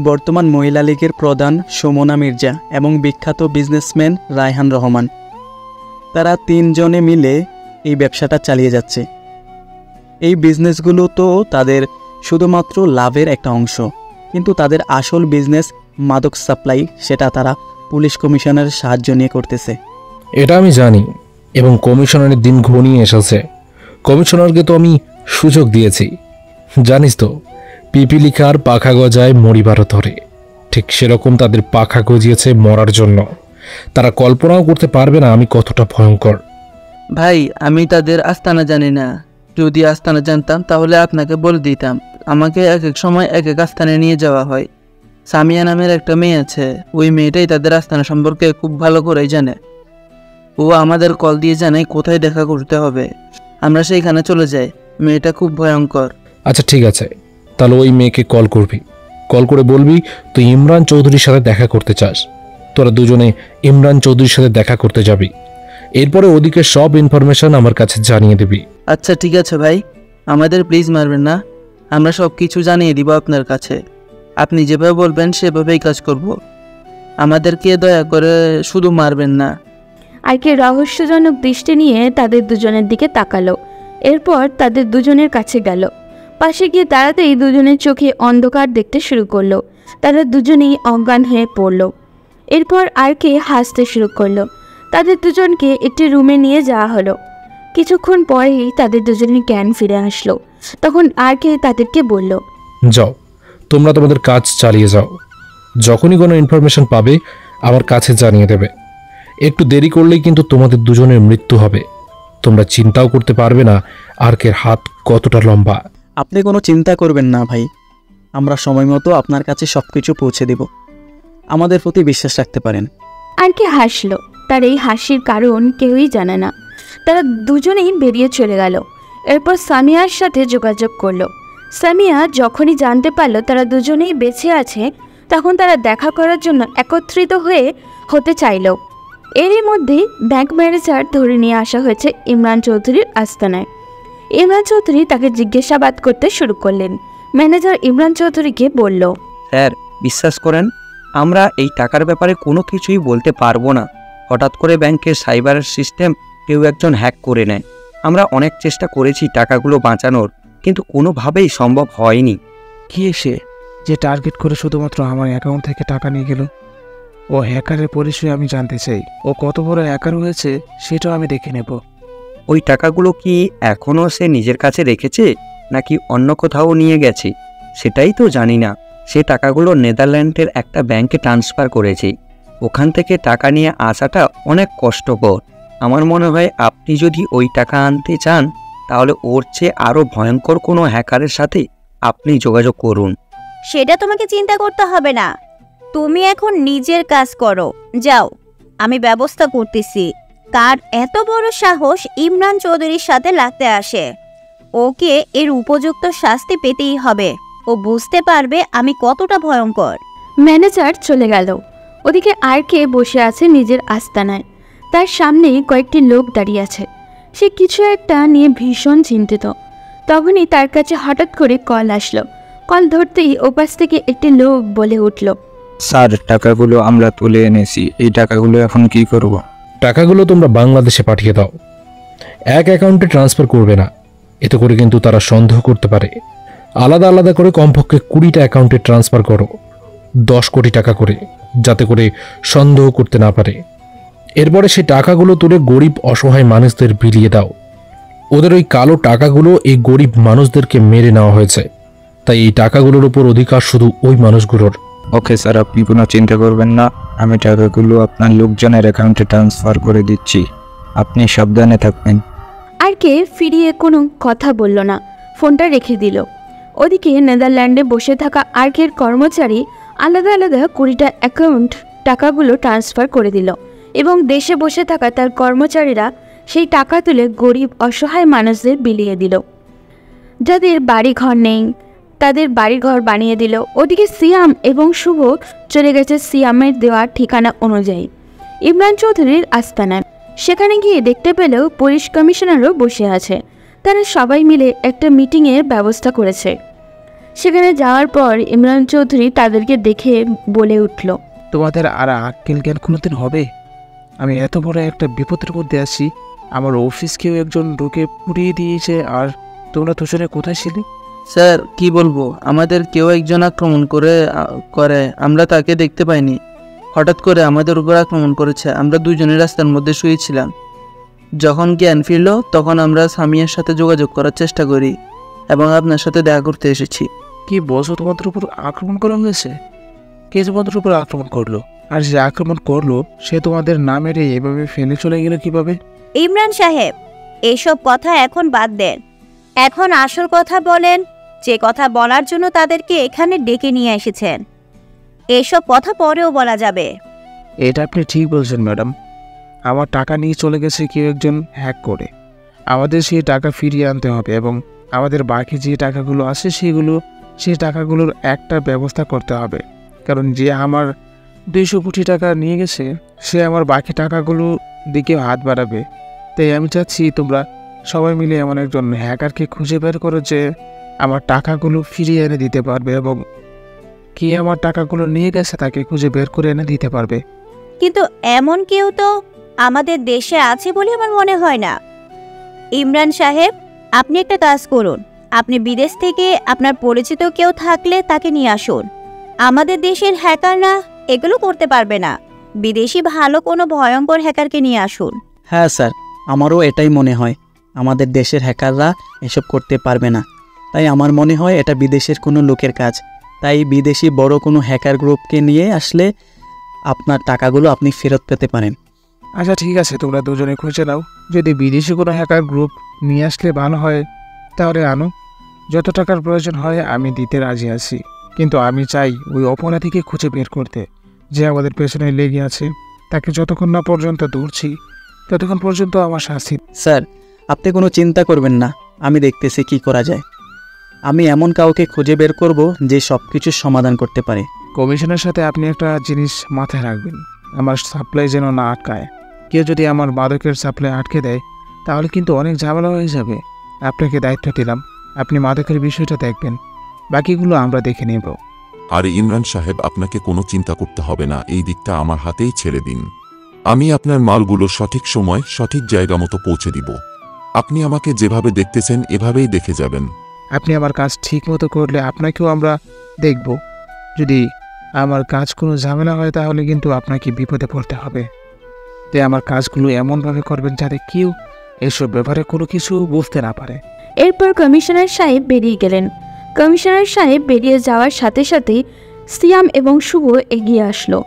বর্তমান মহিলা লীগের প্রধান সুমনা মির্জা এবং বিখ্যাত বিজনেসম্যান রায়হান রহমান। তারা 3 জনে মিলে এই ব্যবসাটা চালিয়ে যাচ্ছে। এই বিজনেসগুলো তো তাদের শুধুমাত্র লাভের একটা অংশ, কিন্তু তাদের আসল বিজনেস মাদক সাপ্লাই, সেটা তারা পুলিশ কমিশনের সাহায্য নিয়ে করতেছে। এটা আমি জানি, এবং কমিশনারের দিন ঘনিয়ে এসেছে। কমিশনারকে তো আমি সুযোগ দিয়েছি। জানিস তো, পিপিলিকার পাখা গজায় মরিবারও ধরে, ঠিক সেরকম তাদের পাখা গজিয়েছে মরার জন্য। তারা কল্পনাও করতে পারবে না আমি কতটা ভয়ঙ্কর। ভাই আমি তাদের আস্তানা জানি না, যদি আস্তানা জানতাম তাহলে আপনাকে বলে দিতাম। আমাকে এক এক সময় এক এক আস্তানে নিয়ে যাওয়া হয়। সামিয়া নামের একটা মেয়ে আছে, ওই মেয়েটাই তাদের আস্তানা সম্পর্কে খুব ভালো করেই জানে। ও আমাদের কল দিয়ে জানায় কোথায় দেখা করতে হবে, আমরা সেইখানে চলে যাই। মেয়েটা খুব ভয়ঙ্কর। আচ্ছা ঠিক আছে, তাহলে ওই মেয়েকে কল করবি। কল করে বলবি তুই ইমরান চৌধুরীর সাথে দেখা করতে চাস। তোরা দুজনে ইমরান চৌধুরীর সাথে দেখা করতে যাবি। এরপরে ওদিকে সব ইনফরমেশন আমার কাছে জানিয়ে দিবি। আচ্ছা ঠিক আছে ভাই, আমাদের প্লিজ মারবেন না, আমরা সব কিছু জানিয়ে দিব আপনার কাছে। আপনি যেভাবে বলবেন সেভাবেই কাজ করব। আমাদেরকে দয়া করে শুধু মারবেন না। আরকে রহস্যজনক দৃষ্টি নিয়ে তাদের দুজনের দিকে তাকালো। এরপর তাদের দুজনের কাছে গেল। পাশে গিয়ে দাঁড়াতেই দুজনের চোখে অন্ধকার দেখতে শুরু করলো। তারা দুজনেই অজ্ঞান হয়ে পড়ল। এরপর আরকে হাসতে শুরু করলো। তাদের দুজনকে একটি রুমে নিয়ে যাওয়া হলো। কিছুক্ষণ পরেই তাদের দুজনের জ্ঞান ফিরে আসলো। তখন আরকে তাদেরকে বলল, যাও, তোমরা তোমাদের কাজ চালিয়ে যাও। যখনই কোনো ইনফরমেশন পাবে আমার কাছে জানিয়ে দেবে। একটু দেরি করলেই কিন্তু তোমাদের দুজনের মৃত্যু হবে। তোমরা চিন্তাও করতে পারবে না আর্কের হাত কতটা লম্বা। আপনি কোনো চিন্তা করবেন না ভাই, আমরা সময় মতো আপনার কাছে সব কিছু পৌঁছে দেব। আমাদের প্রতি বিশ্বাস রাখতে পারেন। আর কে হাসলো, তার এই হাসির কারণ কেউই জানে না। তারা দুজনেই বেরিয়ে চলে গেল। এরপর সামিয়ার সাথে যোগাযোগ করলো। সামিয়া যখনই জানতে পারলো তারা দুজনেই বেঁচে আছে, তখন তারা দেখা করার জন্য একত্রিত হতে চাইল। এরই মধ্যেই ব্যাংক ম্যানেজার ধরে নিয়ে আসা হয়েছে ইমরান চৌধুরীর আস্তানায়। ইমরান চৌধুরী তাকে জিজ্ঞাসাবাদ করতে শুরু করলেন। ম্যানেজার ইমরান চৌধুরীকে বলল, স্যার বিশ্বাস করেন, আমরা এই টাকার ব্যাপারে কোনো কিছুই বলতে পারবো না। হঠাৎ করে ব্যাংকের সাইবার সিস্টেম কেউ একজন হ্যাক করে নেয়। আমরা অনেক চেষ্টা করেছি টাকাগুলো বাঁচানোর, কিন্তু কোনোভাবেই সম্ভব হয়নি। কি এসে যে টার্গেট করে শুধুমাত্র আমার অ্যাকাউন্ট থেকে টাকা নিয়ে গেল? ও হ্যাকারের পরিচয় আমি জানতে চাই। ও কত বড় হ্যাকার হয়েছে সেটাও আমি দেখে নেব। ওই টাকাগুলো কি এখনও সে নিজের কাছে রেখেছে নাকি অন্য কোথাও নিয়ে গেছে সেটাই তো জানি না। সে টাকাগুলো নেদারল্যান্ডের একটা ব্যাংকে ট্রান্সফার করেছে। ওখান থেকে টাকা নিয়ে আসাটা অনেক কষ্টকর। আমার মনে হয় আপনি যদি ওই টাকা আনতে চান তাহলে ওর চেয়ে আরও ভয়ঙ্কর কোনো হ্যাকারের সাথে আপনি যোগাযোগ করুন। সেটা তোমাকে চিন্তা করতে হবে না, তুমি এখন নিজের কাজ করো। যাও, আমি ব্যবস্থা করতেছি। কার এত বড় সাহস ইমরান চৌধুরীর সাথে লাগতে আসে? ওকে এর উপযুক্ত শাস্তি পেতেই হবে। ও বুঝতে পারবে আমি কতটা ভয়ঙ্কর। ম্যানেজার চলে গেল। ওদিকে আর কে বসে আছে নিজের আস্তানায়। তার সামনে কয়েকটি লোক দাঁড়িয়ে আছে। সে কিছু একটা নিয়ে ভীষণ চিন্তিত। তখনই তার কাছে হঠাৎ করে কল আসলো। কল ধরতেই ওপাশ থেকে একটি লোক বলে উঠল, স্যার টাকাগুলো আমরা তুলে এনেছি, এই টাকাগুলো এখন কি করব? টাকাগুলো তোমরা বাংলাদেশে পাঠিয়ে দাও। এক অ্যাকাউন্টে ট্রান্সফার করবে না, এতে করে কিন্তু তারা সন্দেহ করতে পারে। আলাদা আলাদা করে কমপক্ষে 20টা অ্যাকাউন্টে ট্রান্সফার করো, 10 কোটি টাকা করে, যাতে করে সন্দেহ করতে না পারে। এরপরে সেই টাকাগুলো তুলে গরিব অসহায় মানুষদের বিলিয়ে দাও। ওদের ওই কালো টাকাগুলো এই গরিব মানুষদেরকে মেরে নেওয়া হয়েছে, তাই এই টাকাগুলোর উপর অধিকার শুধু ওই মানুষগুলোর। ওকে স্যার, আপনি কোনো চিন্তা করবেন না, আমি টাকাগুলো আপনার লোকজনের অ্যাকাউন্টে ট্রান্সফার করে দিচ্ছি, আপনি সাবধানে থাকবেন। আর কে ফিরিয়ে কোনো কথা বলল না, ফোনটা রেখে দিল। ওদিকে নেদারল্যান্ডে বসে থাকা আর্কের কর্মচারী আলাদা আলাদা 20টা অ্যাকাউন্ট টাকাগুলো ট্রান্সফার করে দিল এবং দেশে বসে থাকা তার কর্মচারীরা সেই টাকা তুলে গরিব অসহায় মানুষদের বিলিয়ে দিল। যাদের বাড়িঘর নেই তাদের বাড়িঘর বানিয়ে দিল। ওদিকে সিয়াম এবং শুভ চলে গেছে সিয়ামের দেওয়া ঠিকানা অনুযায়ী ইমরান চৌধুরীর আস্তানায়। সেখানে গিয়ে দেখতে পেলেও পুলিশ কমিশনারও বসে আছে। তারা সবাই মিলে একটা মিটিংয়ের ব্যবস্থা করেছে। সেখানে যাওয়ার পর ইমরান চৌধুরী তাদেরকে দেখে বলে উঠল, তোমাদের আর আক্কেল জ্ঞান কোনোদিন হবে? আমি এত বড় একটা বিপদের মধ্যে আছি, আমার অফিসকেও একজন ঢুকে পুড়িয়ে দিয়েছে, আর তোমরা দুজনে কোথায় ছিলে? স্যার কি বলবো, আমাদের কেউ একজন আক্রমণ করে আমরা তাকে দেখতে পাইনি। হঠাৎ করে আমাদের উপর আক্রমণ করেছে। আমরা দুজনের রাস্তার মধ্যে শুয়েছিলাম। যখন জ্ঞান ফিরল তখন আমরা সামিয়ার সাথে যোগাযোগ করার চেষ্টা করি এবং আপনার সাথে দেখা করতে এসেছি। কি বলছো, তোমাদের উপর আক্রমণ করা হয়েছে? কে তোমাদের উপর আক্রমণ করলো? আর যে আক্রমণ করলো সে তোমাদের না মেরে এভাবে ফেলে চলে গেল কিভাবে? ইমরান সাহেব, এসব কথা এখন বাদ দেন। এখন আসল কথা বলেন, যে কথা বলার জন্য তাদেরকে এখানে ডেকে নিয়ে এসেছেন। এসব কথা পরেও বলা যাবে। এটা আপনি ঠিক বলছেন ম্যাডাম। আমার টাকা নিয়ে চলে গেছে কেউ একজন হ্যাক করে। আমাদের সেই টাকা ফিরিয়ে আনতে হবে এবং আমাদের বাকি যে টাকাগুলো আছে সেই টাকাগুলোর একটা ব্যবস্থা করতে হবে। কারণ যে আমার 200 কোটি টাকা নিয়ে গেছে সে আমার বাকি টাকাগুলো দিকেও হাত বাড়াবে। তাই আমি চাচ্ছি তোমরা সবাই মিলে এমন একজন হ্যাকারকে খুঁজে বের করো যে আমার টাকাগুলো ফিরিয়ে এনে দিতে পারবে এবং কে আমার টাকাগুলো নিয়ে গেছে তাকে খুঁজে বের করে এনে দিতে পারবে। কিন্তু এমন কেউ তো আমাদের দেশে আছে বলে আমার মনে হয় না। ইমরান সাহেব, আপনি একটা কাজ করুন, আপনি বিদেশ থেকে আপনার পরিচিত কেউ থাকলে তাকে নিয়ে আসুন। আমাদের দেশের হ্যাকাররা এগুলো করতে পারবে না। বিদেশি ভালো কোনো ভয়ঙ্কর হ্যাকারকে নিয়ে আসুন। হ্যাঁ স্যার, আমারও এটাই মনে হয়। আমাদের দেশের হ্যাকাররা এসব করতে পারবে না। তাই আমার মনে হয় এটা বিদেশের কোনো লোকের কাজ। তাই বিদেশি বড় কোনো হ্যাকার গ্রুপকে নিয়ে আসলে আপনার টাকাগুলো আপনি ফেরত পেতে পারেন। আচ্ছা ঠিক আছে, তোমরা দুজনে খুঁজে নাও। যদি বিদেশি কোনো হ্যাকার গ্রুপ নিয়ে আসলে ভালো হয় তাহলে আনো। যত টাকার প্রয়োজন হয় আমি দিতে রাজি আছি, কিন্তু আমি চাই ওই অপরাধীকে খুঁজে বের করতে যে আমাদের পেছনে লেগে আছে। তাকে যতক্ষণ না পর্যন্ত ধরছি ততক্ষণ পর্যন্ত আমার শাস্তি। স্যার, আপনি কোনো চিন্তা করবেন না, আমি দেখতেছি কি করা যায়। আমি এমন কাউকে খুঁজে বের করব যে সব কিছুর সমাধান করতে পারে। কমিশনের সাথে আপনি একটা জিনিস মাথায় রাখবেন, আমার সাপ্লাই যেন না আটকায়। কেউ যদি আমার মাদকের সাপ্লাই আটকে দেয় তাহলে কিন্তু অনেক ঝামেলা হয়ে যাবে। আপনাকে দায়িত্ব দিলাম, আপনি মাদকের বিষয়টা দেখবেন, বাকিগুলো আমরা দেখে নেব। আর ইমরান সাহেব, আপনাকে কোনো চিন্তা করতে হবে না, এই দিকটা আমার হাতেই ছেড়ে দিন। আমি আপনার মালগুলো সঠিক সময় সঠিক জায়গা মতো পৌঁছে দিব। আপনি আমাকে যেভাবে দেখতেছেন এভাবেই দেখে যাবেন। আপনি আমার কাজ ঠিক মতো করলে আপনাকেও আমরা দেখব। যদি আমার কাজ কোনো ঝামেলা হয় তাহলে কিন্তু আপনাকে বিপদে পড়তে হবে। তাই আমার কাজগুলো এমনভাবে করবেন যাতে কেউ এসব ব্যাপারে কোনো কিছু বুঝতে না পারে। এরপর কমিশনার সাহেব বেরিয়ে গেলেন। কমিশনার সাহেব বেরিয়ে যাওয়ার সাথে সাথেই সিয়াম এবং শুভ এগিয়ে আসলো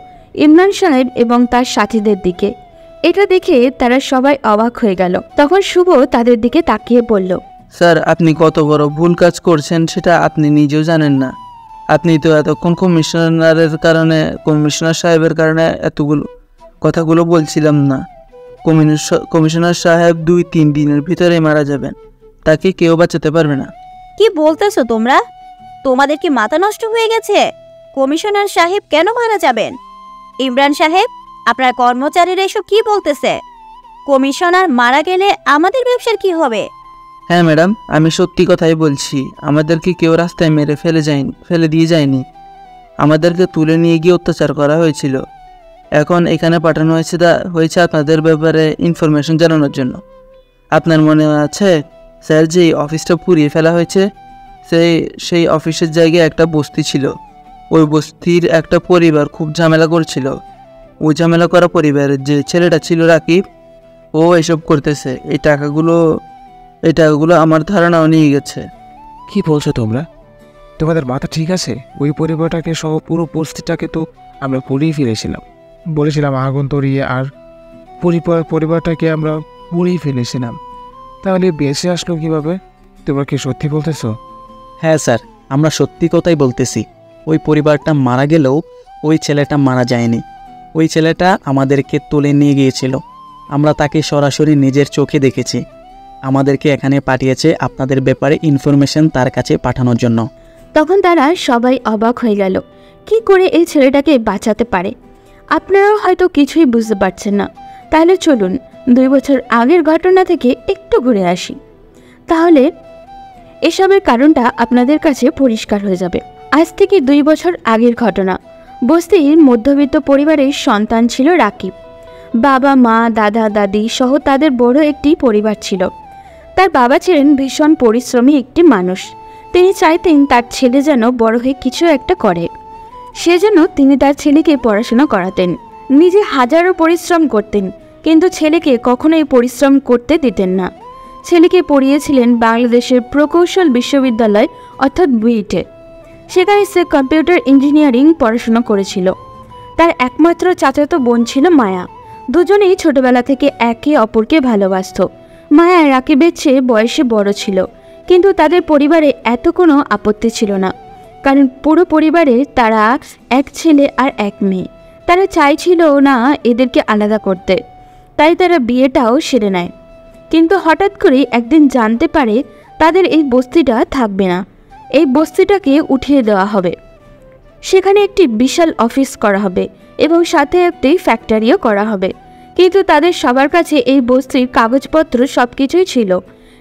ইমরান সাহেব এবং তার সাথীদের দিকে। এটা দেখে তারা সবাই অবাক হয়ে গেল। তখন শুভ তাদের দিকে তাকিয়ে বলল, স্যার, আপনি কত বড় ভুল কাজ করছেন সেটা আপনি নিজেও জানেন না। আপনি তো এতক্ষণ কমিশনার সাহেবের কারণে এতগুলো কথাগুলো বলছিলাম না। কমিশনার সাহেব 2-3 দিনের ভিতরে মারা যাবেন, তাকে কেউ বাঁচাতে পারবে না। কি বলতেছো তোমরা? তোমাদের কি মাথা নষ্ট হয়ে গেছে? কমিশনার সাহেব কেন মারা যাবেন? ইমরান সাহেব, আপনার কর্মচারীরা এসব কি বলতেছে? কমিশনার মারা গেলে আমাদের ব্যবসার কি হবে? হ্যাঁ ম্যাডাম, আমি সত্যি কথাই বলছি। আমাদেরকে কেউ রাস্তায় মেরে ফেলে দিয়ে যায়নি। আমাদেরকে তুলে নিয়ে গিয়ে অত্যাচার করা হয়েছিল। এখন এখানে পাঠানো হয়েছে আপনাদের ব্যাপারে ইনফরমেশন জানানোর জন্য। আপনার মনে আছে স্যার, যে অফিসটা পুড়িয়ে ফেলা হয়েছে সেই অফিসের জায়গায় একটা বস্তি ছিল। ওই বস্তির একটা পরিবার খুব ঝামেলা করছিল। ওই ঝামেলা করা পরিবারের যে ছেলেটা ছিল রাকিব, ও এসব করতেছে। এই টাকাগুলো আমার ধারণাও নিয়ে গেছে। কি বলছো তোমরা? তোমাদের মাথা ঠিক আছে? ওই পরিবারটাকে সহ পুরো পরিস্থিতিটাকে তো আমরা পুড়িয়ে ফেলেছিলাম। বলেছিলাম আগুন ধরিয়ে, আর পরিবারটাকে আমরা পুড়িয়ে ফেলেছিলাম। তাহলে বেঁচে আসলো কিভাবে? তোমরা কি সত্যি বলতেছো? হ্যাঁ স্যার, আমরা সত্যি কথাই বলতেছি। ওই পরিবারটা মারা গেলেও ওই ছেলেটা মারা যায়নি। ওই ছেলেটা আমাদেরকে তুলে নিয়ে গিয়েছিল। আমরা তাকে সরাসরি নিজের চোখে দেখেছি। আমাদেরকে এখানে পাঠিয়েছে আপনাদের ব্যাপারে ইনফরমেশন তার কাছে পাঠানোর জন্য। তখন তারা সবাই অবাক হয়ে গেল, কি করে এই ছেলেটাকে বাঁচাতে পারে। আপনারাও হয়তো কিছুই বুঝতে পারছেন না। তাহলে চলুন 2 বছর আগের ঘটনা থেকে একটু ঘুরে আসি, তাহলে এসবের কারণটা আপনাদের কাছে পরিষ্কার হয়ে যাবে। আজ থেকে 2 বছর আগের ঘটনা। বস্তির মধ্যবিত্ত পরিবারের সন্তান ছিল রাকিব। বাবা, মা, দাদা, দাদি সহ তাদের বড় একটি পরিবার ছিল। তার বাবা ছিলেন ভীষণ পরিশ্রমী একটি মানুষ। তিনি চাইতেন তার ছেলে যেন বড় হয়ে কিছু একটা করে। সেজন্য তিনি তার ছেলেকে পড়াশোনা করাতেন। নিজে হাজারো পরিশ্রম করতেন, কিন্তু ছেলেকে কখনোই পরিশ্রম করতে দিতেন না। ছেলেকে পড়িয়েছিলেন বাংলাদেশের প্রকৌশল বিশ্ববিদ্যালয় অর্থাৎ বুয়েটে। সেখানে সে কম্পিউটার ইঞ্জিনিয়ারিং পড়াশোনা করেছিল। তার একমাত্র চাচাতো বোন ছিল মায়া। দুজনেই ছোটবেলা থেকে একে অপরকে ভালোবাসত। মায়া রাকিবের চেয়ে বয়সে বড় ছিল, কিন্তু তাদের পরিবারে এত কোনো আপত্তি ছিল না, কারণ পুরো পরিবারে তারা এক ছেলে আর এক মেয়ে। তারা চাইছিল না এদেরকে আলাদা করতে, তাই তারা বিয়েটাও সেরে নেয়। কিন্তু হঠাৎ করে একদিন জানতে পারে তাদের এই বস্তিটা থাকবে না, এই বস্তিটাকে উঠিয়ে দেওয়া হবে। সেখানে একটি বিশাল অফিস করা হবে এবং সাথে একটি ফ্যাক্টরিও করা হবে। কিন্তু তাদের সবার কাছে এই বস্তির কাগজপত্র সব কিছুই ছিল।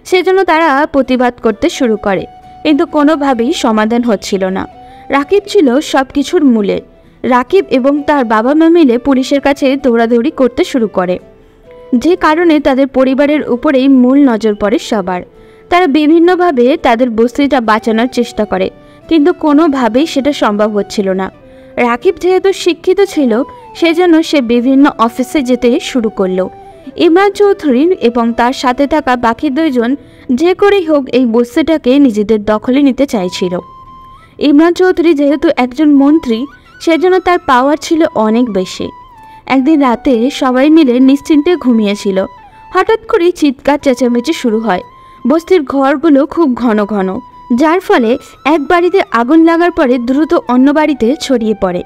সেজন্য তারা প্রতিবাদ করতে শুরু করে, কিন্তু কোনোভাবেই সমাধান হচ্ছিল না। রাকিব ছিল সব কিছুর মূলে। রাকিব এবং তার বাবা মা মিলে পুলিশের কাছে দৌড়াদৌড়ি করতে শুরু করে, যে কারণে তাদের পরিবারের উপরেই মূল নজর পড়ে সবার। তারা বিভিন্নভাবে তাদের বস্তিটা বাঁচানোর চেষ্টা করে, কিন্তু কোনোভাবেই সেটা সম্ভব হচ্ছিল না। রাকিব যেহেতু শিক্ষিত ছিল, সেজন্য সে বিভিন্ন অফিসে যেতে শুরু করলো। ইমরান চৌধুরী এবং তার সাথে থাকা বাকি 2 জন যে করেই হোক এই বস্তিটাকে নিজেদের দখলে নিতে চাইছিল। ইমরান চৌধুরী যেহেতু একজন মন্ত্রী, সেজন্য তার পাওয়ার ছিল অনেক বেশি। একদিন রাতে সবাই মিলে নিশ্চিন্তে ঘুমিয়েছিল। হঠাৎ করে চিৎকার চেঁচামেচি শুরু হয়। বস্তির ঘরগুলো খুব ঘন ঘন, যার ফলে এক বাড়িতে আগুন লাগার পরে দ্রুত অন্য বাড়িতে ছড়িয়ে পড়ে।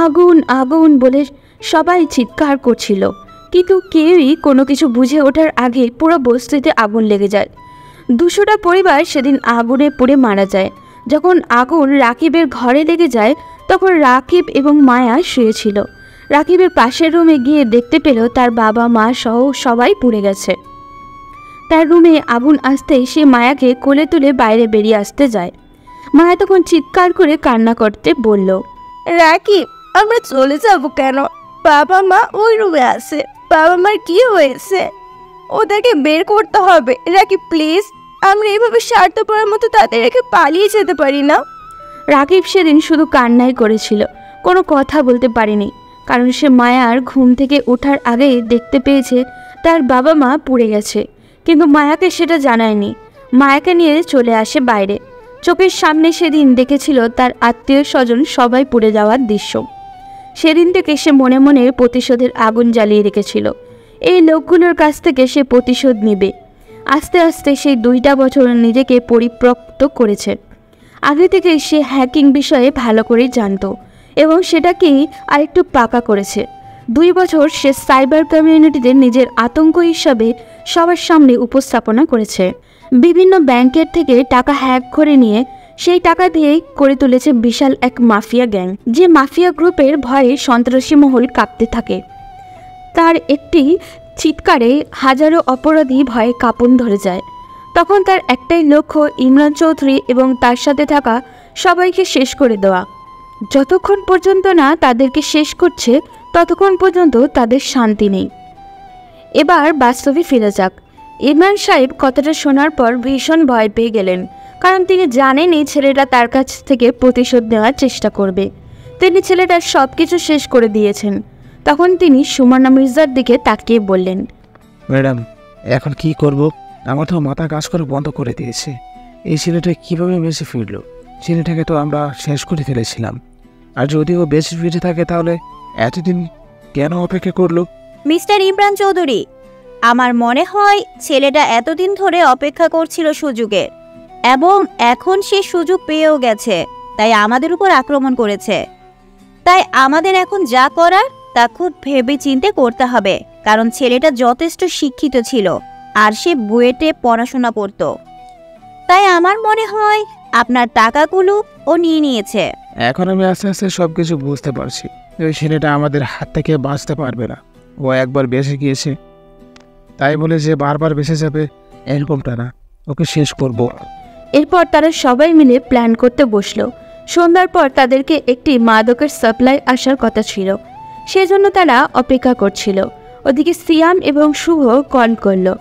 আগুন আগুন বলে সবাই চিৎকার করছিল, কিন্তু কেউই কোনো কিছু বুঝে ওঠার আগে পুরো বস্তিতে আগুন লেগে যায়। 200টা পরিবার সেদিন আগুনে পুড়ে মারা যায়। যখন আগুন রাকিবের ঘরে লেগে যায় তখন রাকিব এবং মায়া শুয়েছিল। রাকিবের পাশের রুমে গিয়ে দেখতে পেল তার বাবা মা সহ সবাই পুড়ে গেছে। তার রুমে আগুন আসতেই সে মায়াকে কোলে তুলে বাইরে বেরিয়ে আসতে যায়। মায়া তখন চিৎকার করে কান্না করতে বলল, রাকিব, আমরা চলে যাব কেন? বাবা মা ওই রুমে আছে। বাবা মার কি হয়েছে? ওদেরকে বের করতে হবে। রাকিব প্লিজ, আমরা এইভাবে স্বার্থপরের মতো তাদের রেখে পালিয়ে যেতে পারি না। রাকিব সেদিন শুধু কান্নাই করেছিল, কোনো কথা বলতে পারেনি, কারণ সে মায়ার ঘুম থেকে ওঠার আগেই দেখতে পেয়েছে তার বাবা মা পুড়ে গেছে, কিন্তু মায়াকে সেটা জানায়নি। মায়াকে নিয়ে চলে আসে বাইরে। চোখের সামনে সেদিন দেখেছিল তার আত্মীয় স্বজন সবাই পুড়ে যাওয়ার দৃশ্য। সেদিন থেকে সে মনে মনে প্রতিশোধের আগুন জ্বালিয়ে রেখেছিল। এই লোকগুলোর কাছ থেকে সে প্রতিশোধ নেবে। আস্তে আস্তে সেই 2টা বছর নিজেকে পরিপক্ত করেছে। আগে থেকে সে হ্যাকিং বিষয়ে ভালো করেই জানত এবং সেটাকেই আরেকটু পাকা করেছে। 2 বছর সে সাইবার কমিউনিটিতে নিজের আতঙ্ক হিসাবে সবার সামনে উপস্থাপনা করেছে। বিভিন্ন ব্যাংকের থেকে টাকা হ্যাক করে নিয়ে সেই টাকা দিয়েই করে তুলেছে বিশাল এক মাফিয়া গ্যাং, যে মাফিয়া গ্রুপের ভয়ে সন্ত্রাসী মহল কাঁপতে থাকে। তার একটি চিৎকারে হাজারো অপরাধী ভয়ে কাঁপন ধরে যায়। তখন তার একটাই লক্ষ্য ইমরান চৌধুরী এবং তার সাথে থাকা সবাইকে শেষ করে দেওয়া। যতক্ষণ পর্যন্ত না তাদেরকে শেষ করছে ততক্ষণ পর্যন্ত তাদের শান্তি নেই। এবার বাস্তবে ফিরে যাক। ইমরান সাহেব কথাটা শোনার পর ভীষণ ভয় পেয়ে গেলেন, কারণ তিনি জানেনই ছেলেটা তার কাছ থেকে প্রতিশোধ নেওয়ার চেষ্টা করবে। তিনি ছেলেটার সব কিছু শেষ করে দিয়েছেন। তখন তিনি সুমনা মির্জার দিকে তাকিয়ে বললেন, ম্যাডাম, এখন কি করব? আমার তো মাথা কাজ করে বন্ধ করে দিয়েছে। এই ছেলেটা কীভাবে বেঁচে ফিরল? ছেলেটাকে তো আমরা শেষ করে ফেলেছিলাম। আর যদি ও বেঁচে ফিরে থাকে তাহলে এতদিন কেন অপেক্ষা করলো? মিস্টার ইমরান চৌধুরী, আমার মনে হয় ছেলেটা এতদিন ধরে অপেক্ষা করছিল সুযোগের, এবং এখন সে সুযোগ পেয়েও গেছে, তাই আমাদের উপর আক্রমণ করেছে। তাই আমাদের এখন যা করার তা খুব ভেবে চিন্তে করতে হবে, কারণ ছেলেটা যথেষ্ট শিক্ষিত ছিল আর সে বুয়েটে পড়াশোনা করত। তাই আমার মনে হয় আপনার টাকাগুলো ও নিয়ে নিয়েছে। এখন আমি আস্তে আস্তে সব কিছু বুঝতে পারছি। ওই ছেলেটা আমাদের হাত থেকে বাঁচতে পারবে না। ও একবার বেঁচে গিয়েছে, তাই বলে যে বারবার বেঁচে যাবে এরকমটা না। ওকে শেষ করব। এরপর তারা সবাই মিলে প্ল্যান করতে বসলো। সন্ধ্যার পর তাদেরকে একটি মাদকের সাপ্লাই আসার কথা ছিল, সেজন্য তারা অপেক্ষা করছিল। ওদিকে সিয়াম এবং শুভ কল করলো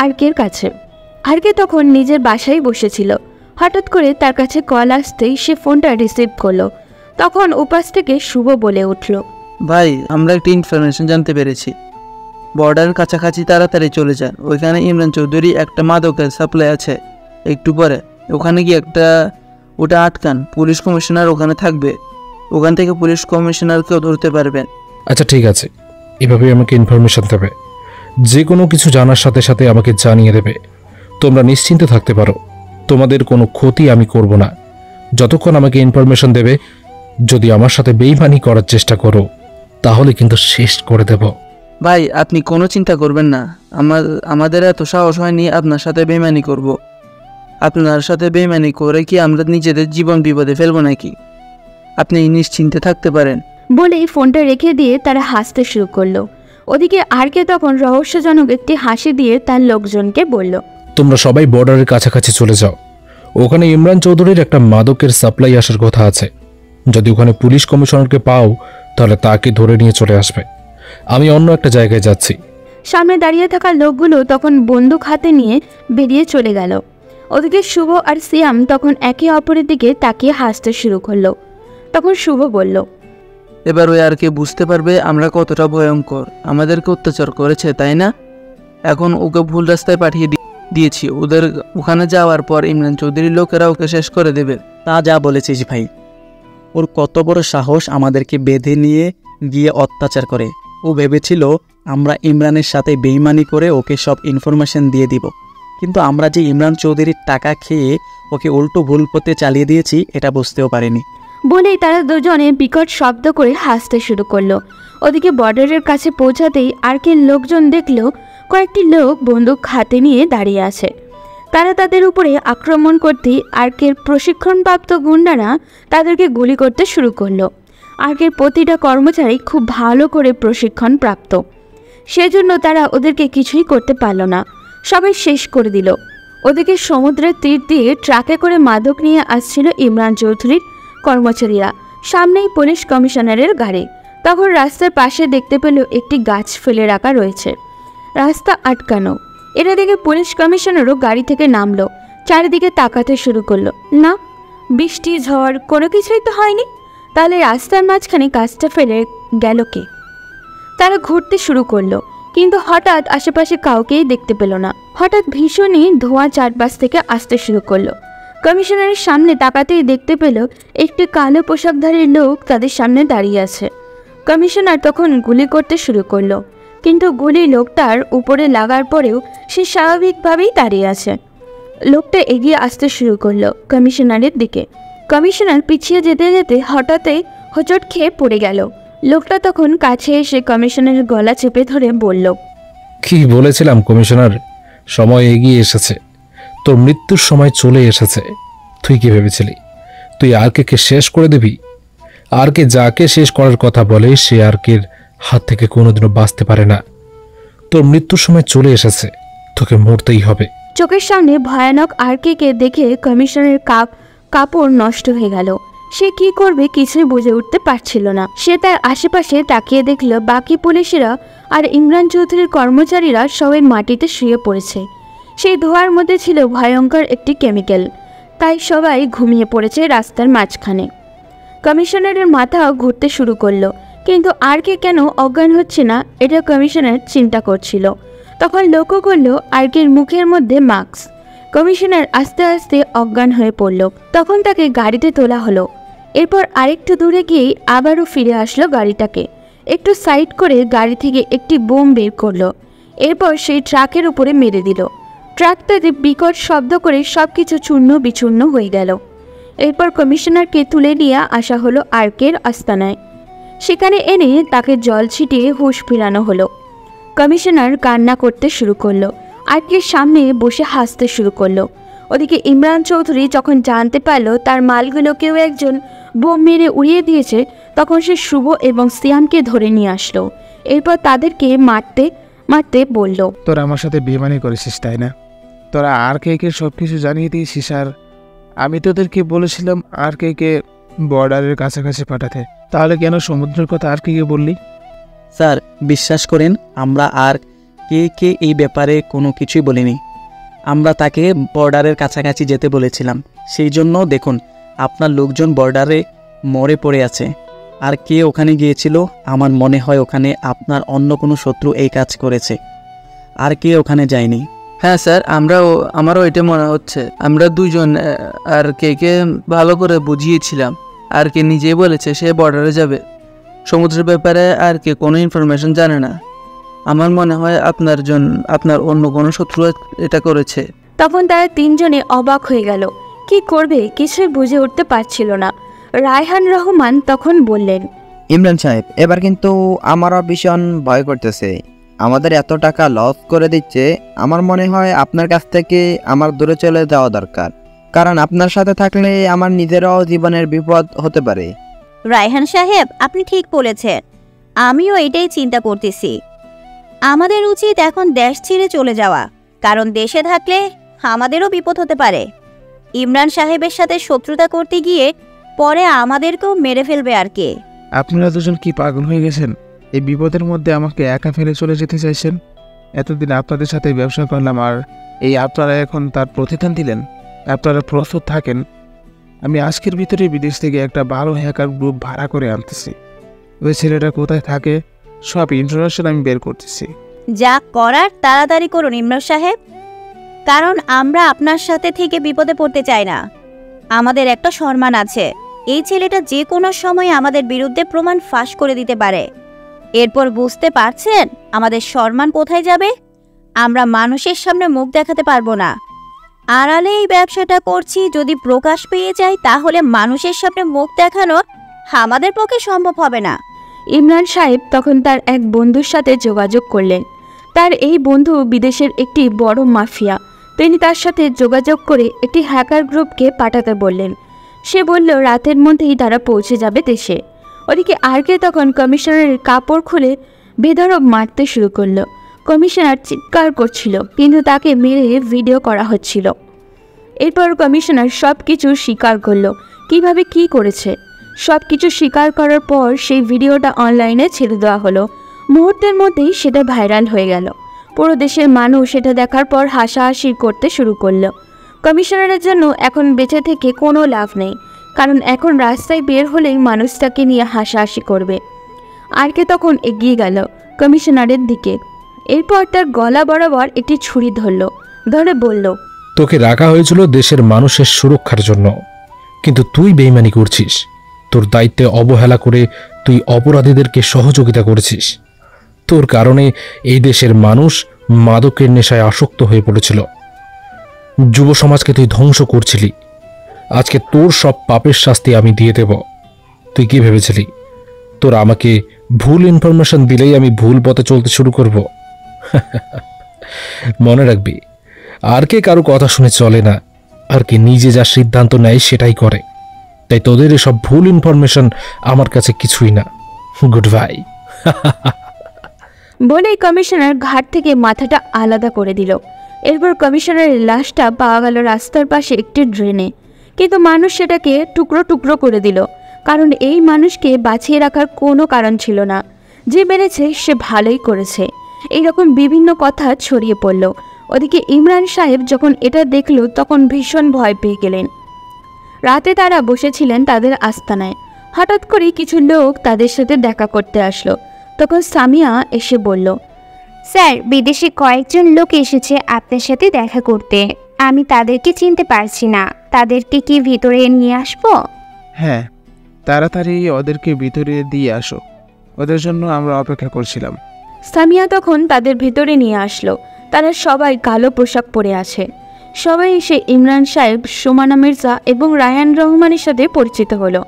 আরকের কাছে। আরকে তখন নিজের বাসায় বসেছিল। হঠাৎ করে তার কাছে কল আসতেই সে ফোনটা রিসিভ করলো। তখন উপাস থেকে শুভ বলে উঠল, ভাই, আমরা একটা ইনফরমেশন জানতে পেরেছি। বর্ডারের কাছাকাছি তাড়াতাড়ি চলে যান, ওইখানে ইমরান চৌধুরী একটা মাদকের সাপ্লাই আছে। একটু পরে ওখানে গিয়ে ওটা আটকান। পুলিশ কমিশনার ওখানে থাকবে, ওখান থেকে পুলিশ কমিশনারকেও ধরতে পারবেন। আচ্ছা ঠিক আছে, এভাবেই আমাকে ইনফরমেশন দেবে। যে কোনো কিছু জানার সাথে সাথে আমাকে জানিয়ে দেবে। তোমরা নিশ্চিন্তে থাকতে পারো, তোমাদের কোনো ক্ষতি আমি করব না যতক্ষণ আমাকে ইনফরমেশন দেবে। যদি আমার সাথে বেইমানি করার চেষ্টা করো তাহলে কিন্তু শেষ করে দেব। ভাই, আপনি কোনো চিন্তা করবেন না। আমাদের এত সাহস হয়নি আপনার সাথে বেইমানি করব। আপনার সাথে বেইমানি করে কি আমরা নিজেদের জীবন বিপদে ফেলবো নাকি? আপনি নিশ্চিন্তে থাকতে পারেন। বলেই ফোনটা রেখে দিয়ে তারা হাসতে শুরু করলো। ওদিকে আরকে তখন রহস্যজনক একটি হাসি দিয়ে তার লোকজনকে বলল, তোমরা সবাই বর্ডারের কাছাকাছি চলে যাও। ওখানে ইমরান চৌধুরীর একটা মাদকের সাপ্লাই আসার কথা আছে। যদি ওখানে পুলিশ কমিশনারকে পাও তাহলে তাকে ধরে নিয়ে চলে আসবে। আমি অন্য একটা জায়গায় যাচ্ছি। সামনে দাঁড়িয়ে থাকা লোকগুলো তখন বন্দুক হাতে নিয়ে বেরিয়ে চলে গেল। ওদিকে শুভ আর সিয়াম তখন একে অপরের দিকে তাকিয়ে হাসতে শুরু করলো। তখন শুভ বলল, এবার ওই আর কে বুঝতে পারবে আমরা কতটা ভয়ঙ্কর। আমাদেরকে অত্যাচার করেছে, তাই না? এখন ওকে ভুল রাস্তায় পাঠিয়ে দিয়েছি। ওদের ওখানে যাওয়ার পর ইমরান চৌধুরীর লোকেরা ওকে শেষ করে দেবে। তা যা বলেছিস ভাই, ওর কত বড় সাহস আমাদেরকে বেঁধে নিয়ে গিয়ে অত্যাচার করে। ও ভেবেছিল আমরা ইমরানের সাথে বেইমানি করে ওকে সব ইনফরমেশন দিয়ে দিব, কিন্তু আমরা যে ইমরান চৌধুরীর টাকা খেয়ে ওকে উল্টো ভুল পথে চালিয়ে দিয়েছি এটা বুঝতেও পারিনি। বলেই তারা দুজনে বিকট শব্দ করে হাসতে শুরু করলো। ওদিকে বর্ডারের কাছে পৌঁছাতেই আর্কের লোকজন দেখলো কয়েকটি লোক বন্দুক হাতে নিয়ে দাঁড়িয়ে আছে। তারা তাদের উপরে আক্রমণ করতেই আর্কের প্রশিক্ষণপ্রাপ্ত গুন্ডারা তাদেরকে গুলি করতে শুরু করলো। আর্কের প্রতিটা কর্মচারী খুব ভালো করে প্রশিক্ষণ প্রাপ্ত, সেজন্য তারা ওদেরকে কিছুই করতে পারল না, সবাই শেষ করে দিল। ওদিকে সমুদ্রের তীর দিয়ে ট্রাকে করে মাদক নিয়ে আসছিল ইমরান চৌধুরীর কর্মচারীরা। সামনেই পুলিশ কমিশনারের গাড়ি। তখন রাস্তার পাশে দেখতে পেল একটি গাছ ফেলে রাখা রয়েছে, রাস্তা আটকানো। এটা দেখে পুলিশ কমিশনারও গাড়ি থেকে নামলো, চারিদিকে তাকাতে শুরু করলো। না, বৃষ্টি ঝড় কোনো কিছুই তো হয়নি, তাহলে রাস্তার মাঝখানে গাছটা ফেলে গেল কে? তারা ঘুরতে শুরু করলো, কিন্তু হঠাৎ আশেপাশে কাউকেই দেখতে পেল না। হঠাৎ ভীষণই ধোঁয়া চারপাশ থেকে আসতে শুরু করলো। কমিশনারের সামনে তাকাতেই দেখতে পেল একটি কালো পোশাকধারী লোক তাদের সামনে দাঁড়িয়ে আছে। কমিশনার তখন গুলি করতে শুরু করলো, কিন্তু গুলি লোকটার উপরে লাগার পরেও সে স্বাভাবিকভাবেই দাঁড়িয়ে আছে। লোকটা এগিয়ে আসতে শুরু করলো কমিশনারের দিকে। কমিশনার পিছিয়ে যেতে যেতে হঠাৎই হোঁচট খেয়ে পড়ে গেল। লোকটা তখন কাছে এসে কমিশনারের গলা চেপে ধরে বলল, কি বলেছিলাম কমিশনার, সময় এগিয়ে এসেছে, তোর মৃত্যুর সময় চলে এসেছে। তুই কি ভেবেছিলি তুই আরকে শেষ করে দিবি? আরকে যাকে শেষ করার কথা বলে সে আরকের হাত থেকে কোনোদিনও বাঁচতে পারে না। তোর মৃত্যুর সময় চলে এসেছে, তোকে মরতেই হবে। চোখের সামনে ভয়ানক আরকে দেখে কমিশনারের কাপড় নষ্ট হয়ে গেল। সে কি করবে কিছুই বুঝে উঠতে পারছিল না। সে তার আশেপাশে তাকিয়ে দেখল বাকি পুলিশেরা আর ইমরান চৌধুরীর কর্মচারীরা সবাই মাটিতে শুয়ে পড়েছে। সেই ধোঁয়ার মধ্যে ছিল ভয়ঙ্কর একটি কেমিক্যাল, তাই সবাই ঘুমিয়ে পড়েছে রাস্তার মাঝখানে। কমিশনারের মাথা ঘুরতে শুরু করলো, কিন্তু আরকে কেন অজ্ঞান হচ্ছে না এটা কমিশনার চিন্তা করছিল। তখন লক্ষ্য করলো আরকের মুখের মধ্যে মাস্ক। কমিশনার আস্তে আস্তে অজ্ঞান হয়ে পড়ল। তখন তাকে গাড়িতে তোলা হলো। এরপর আরেকটু দূরে গিয়ে আবারও ফিরে আসলো গাড়িটাকে। একটু সাইড করে গাড়ি থেকে একটি বোম বের করলো। এরপর সেই ট্রাকের উপরে মেরে দিল। ট্রাকটাতে বিকট শব্দ করে সব কিছু চূর্ণ বিচূর্ণ হয়ে গেল। এরপর কমিশনারকে তুলে নিয়ে আসা হলো আর্কের আস্তানায়। সেখানে এনে তাকে জল ছিটিয়ে হুঁশ ফিরানো হলো। কমিশনার কান্না করতে শুরু করলো, আর্কের সামনে বসে হাসতে শুরু করলো। ওদিকে ইমরান চৌধুরী যখন জানতে পারলো তার মালগুলো কেউ একজন বোম মেরে উড়িয়ে দিয়েছে, তখন সে শুভ এবং সিয়ামকে ধরে নিয়ে আসলো। এরপর তাদেরকে মারতে মারতে বলল, তোরা আমার সাথে বেমানি করেছিস তাই না? তোরা আরকে সব কিছু জানিয়ে দিয়েছিস, আর আমি তোদেরকে বলেছিলাম আরকে বর্ডারের কাছাকাছি পাঠাতে, তাহলে কেন সমুদ্রের কথা আরকে বললি? স্যার বিশ্বাস করেন, আমরা আর কে এই ব্যাপারে কোনো কিছুই বলিনি। আমরা তাকে বর্ডারের কাছাকাছি যেতে বলেছিলাম। সেই জন্য দেখুন আপনার লোকজন বর্ডারে মরে পড়ে আছে। আর কে ওখানে গিয়েছিল? আমার মনে হয় ওখানে আপনার অন্য কোনো শত্রু এই কাজ করেছে। আর কে ওখানে যায়নি? হ্যাঁ স্যার, আমারও এটা মনে হচ্ছে। আমরা দুজন আর কে ভালো করে বুঝিয়েছিলাম। আর কে নিজেই বলেছে সে বর্ডারে যাবে। সমুদ্রের ব্যাপারে আর কে কোনো ইনফরমেশন জানে না। আমার মনে হয় আপনার অন্য কোনো শত্রু এটা করেছে। তখন তারা তিনজনে অবাক হয়ে গেল। কি করবে কিছুই বুঝে উঠতে পারছিল না। রায়হান রহমান তখন বললেন, ইমরান সাহেব, এবার কিন্তু আমারও ভীষণ ভয় করতেছে। আমাদের এত টাকা লস করে দিচ্ছে, আমার মনে হয় আপনার কাছ থেকে আমার দূরে চলে যাওয়া দরকার, কারণ আপনার সাথে থাকলে আমার নিজেরও জীবনের বিপদ হতে পারে। রায়হান সাহেব, আপনি ঠিক বলেছেন। আমিও এটাই চিন্তা করতেছি। আমাদের উচিত এখন দেশ ছেড়ে চলে যাওয়া, কারণ দেশে থাকলে আমাদেরও বিপদ হতে পারে। ইমরান সাহেবের সাথে শত্রুতা করতে গিয়ে পরে আমাদেরকেও মেরে ফেলবে আর কে। আপনারা দুজন কি পাগল হয়ে গেছেন? এই বিপদের মধ্যে আমাকে একা ফেলে চলে যেতে চাইছেন? এতদিন আপনাদের সাথে ব্যবসা করলাম, আর এই আপনারা এখন তার প্রতিদান দিলেন? আপনারা প্রস্তুত থাকেন, আমি আজকের ভিতরে বিদেশ থেকে একটা ভালো হ্যাকার গ্রুপ ভাড়া করে আনতেছি। ওই ছেলেটা কোথায় থাকে সব ইনফরমেশন আমি বের করতেছি। যা করার তাড়াতাড়ি করুন ইমরান সাহেব, কারণ আমরা আপনার সাথে থেকে বিপদে পড়তে চাই না। আমাদের একটা সম্মান আছে। এই ছেলেটা যে কোনো সময় আমাদের বিরুদ্ধে প্রমাণ ফাঁস করে দিতে পারে। এরপর বুঝতে পারছেন আমাদের সম্মান কোথায় যাবে? আমরা মানুষের সামনে মুখ দেখাতে পারবো না। আড়ালে এই ব্যবসাটা করছি, যদি প্রকাশ পেয়ে যায় তাহলে মানুষের সামনে মুখ দেখানো আমাদের পক্ষে সম্ভব হবে না। ইমরান সাহেব তখন তার এক বন্ধুর সাথে যোগাযোগ করলেন। তার এই বন্ধু বিদেশের একটি বড় মাফিয়া। তিনি তার সাথে যোগাযোগ করে একটি হ্যাকার গ্রুপকে পাঠাতে বললেন। সে বলল রাতের মধ্যেই তারা পৌঁছে যাবে দেশে। ওদিকে আরকে তখন কমিশনারের কাপড় খুলে বেধড়ক মারতে শুরু করলো। কমিশনার চিৎকার করছিল, কিন্তু তাকে মেরে ভিডিও করা হচ্ছিল। এরপর কমিশনার সব কিছু স্বীকার করলো, কিভাবে কি করেছে। সব কিছু স্বীকার করার পর সেই ভিডিওটা অনলাইনে ছেড়ে দেওয়া হলো। মুহূর্তের মধ্যেই সেটা ভাইরাল হয়ে গেল। পুরো দেশের মানুষ সেটা দেখার পর হাসাহাসি করতে শুরু করলো। কমিশনারের জন্য এখন বেঁচে থেকে কোনো লাভ নেই, কারণ এখন রাস্তায় বের হলেই মানুষ তাকে নিয়ে হাসাহাসি করবে। আরকে তখন এগিয়ে গেল কমিশনারের দিকে। এরপর তার গলা বরাবর একটি ছুরি ধরে বলল, তোকে রাখা হয়েছিল দেশের মানুষের সুরক্ষার জন্য, কিন্তু তুই বেইমানি করছিস। তোর দায়িত্বে অবহেলা করে তুই অপরাধীদেরকে সহযোগিতা করেছিস। তোর কারণে এই দেশের মানুষ মাদকের নেশায় আসক্ত হয়ে পড়েছিল। যুব সমাজকে তুই ধ্বংস করছিলি। আজকে তোর সব পাপের শাস্তি আমি দিয়ে দেব। তুই কি ভেবেছিলি তোর আমাকে ভুল ইনফরমেশন দিলেই আমি ভুল পথে চলতে শুরু করব? মনে রাখবি, আর কে কারো কথা শুনে চলে না, আর কে নিজে যা সিদ্ধান্ত নেয় সেটাই করে। তাই তোদের এসব ভুল ইনফরমেশন আমার কাছে কিছুই না। Good bye. বলেই কমিশনার ঘাট থেকে মাথাটা আলাদা করে দিল। এরপর কমিশনারের লাশটা পাওয়া গেল রাস্তার পাশে একটি ড্রেনে, কিন্তু মানুষ সেটাকে টুকরো টুকরো করে দিল, কারণ এই মানুষকে বাঁচিয়ে রাখার কোনো কারণ ছিল না। যে মেরেছে সে ভালোই করেছে, এইরকম বিভিন্ন কথা ছড়িয়ে পড়ল। ওদিকে ইমরান সাহেব যখন এটা দেখল তখন ভীষণ ভয় পেয়ে গেলেন। রাতে তারা বসেছিলেন তাদের আস্তানায়। হঠাৎ করে কিছু লোক তাদের সাথে দেখা করতে আসলো। তখন সামিয়া এসে বলল, স্যার, বিদেশে কয়েকজন লোক এসেছে আপনার সাথে দেখা করতে। আমি তাদেরকে চিনতে পারছি না, তাদেরকে কি ভিতরে নিয়ে আসবো? হ্যাঁ, তাড়াতাড়ি ওদেরকে ভিতরে দিয়ে আসো, ওদের জন্য আমরা অপেক্ষা করছিলাম। সামিয়া তখন তাদের ভেতরে নিয়ে আসলো। তারা সবাই কালো পোশাক পরে আছে। সবাই এসে ইমরান সাহেব, সুমানা মির্জা এবং রায়ান রহমানের সাথে পরিচিত হলো।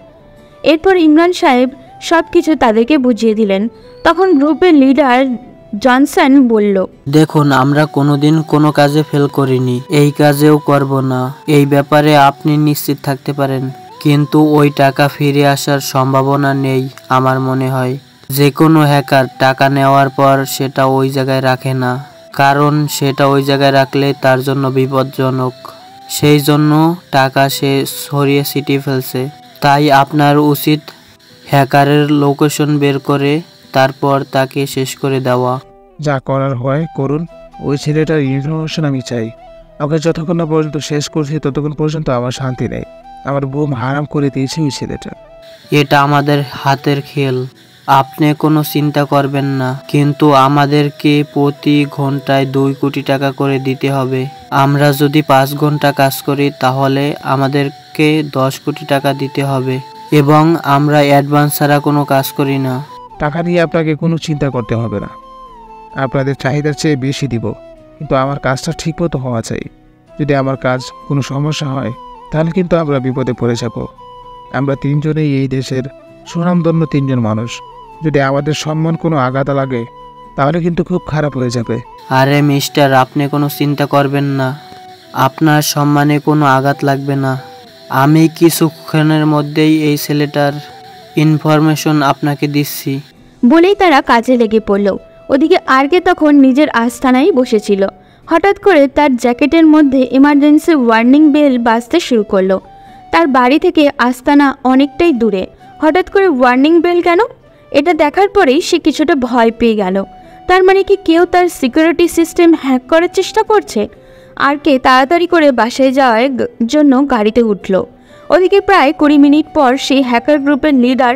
এরপর ইমরান সাহেব সব কিছু তাদেরকে বুঝিয়ে দিলেন। তখন গ্রুপের লিডার জনসন বলল, দেখুন, আমরা কোনোদিন কোনো কাজে ফেল করিনি, এই কাজেও করব না, এই ব্যাপারে আপনি নিশ্চিত থাকতে পারেন। কিন্তু ওই টাকা ফিরে আসার সম্ভাবনা নেই আমার মনে হয়। যে কোনো হ্যাকার টাকা নেওয়ার পর সেটা ওই জায়গায় রাখে না, কারণ সেটা ওই জায়গায় রাখলে তার জন্য বিপজ্জনক। সেই জন্য টাকা সে ছড়িয়ে ছিটিয়ে ফেলছে। তাই আপনার উচিত হ্যাকারের লোকেশন বের করে তারপর তাকে শেষ করে দেওয়া। যা করার হয় করুন, ওই ছেলেটার ইনফরমেশন আমি চাই। ওকে যতক্ষণ না পর্যন্ত শেষ করছি ততক্ষণ পর্যন্ত আমার শান্তি নেই। আমার বুম হারাম করে দিয়েছে ওই ছেলেটা। এটা আমাদের হাতের খেল, আপনি কোনো চিন্তা করবেন না। কিন্তু আমাদেরকে প্রতি ঘন্টায় 2 কোটি টাকা করে দিতে হবে। আমরা যদি 5 ঘন্টা কাজ করি তাহলে আমাদেরকে 10 কোটি টাকা দিতে হবে, এবং আমরা অ্যাডভান্স ছাড়া কোনো কাজ করি না। টাকা নিয়ে আপনাকে কোনো চিন্তা করতে হবে না, আপনাদের চাহিদার চেয়ে বেশি দিব, কিন্তু আমার কাজটা ঠিকমতো হওয়া চাই। যদি আমার কাজ কোনো সমস্যা হয় তাহলে কিন্তু আমরা বিপদে পড়ে যাব। আমরা 3 জনেই এই দেশের সুনামধন্য 3 জন মানুষ। যদি আমাদের সম্মান কোনো আঘাত লাগে তাহলে কিন্তু খুব খারাপ হয়ে যাবে। আরে মিস্টার, আপনি কোনো চিন্তা করবেন না, আপনার সম্মানে কোনো আঘাত লাগবে না। আমি কিছুক্ষণের মধ্যেই এই ছেলেটার ইনফরমেশন আপনাকে দিচ্ছি। বলেই তারা কাজে লেগে পড়ল। ওদিকে আরকে তখন নিজের আস্তানায় বসেছিল। হঠাৎ করে তার জ্যাকেটের মধ্যে এমার্জেন্সি ওয়ার্নিং বেল বাজতে শুরু করলো। তার বাড়ি থেকে আস্তানা অনেকটাই দূরে। হঠাৎ করে ওয়ার্নিং বেল কেন? এটা দেখার পরেই সে কিছুটা ভয় পেয়ে গেল। তার মানে কি কেউ তার সিকিউরিটি সিস্টেম হ্যাক করার চেষ্টা করছে? আরকে তাড়াতাড়ি করে বাসায় যাওয়ার জন্য গাড়িতে উঠল। ওদিকে প্রায় 20 মিনিট পর সেই হ্যাকার গ্রুপের লিডার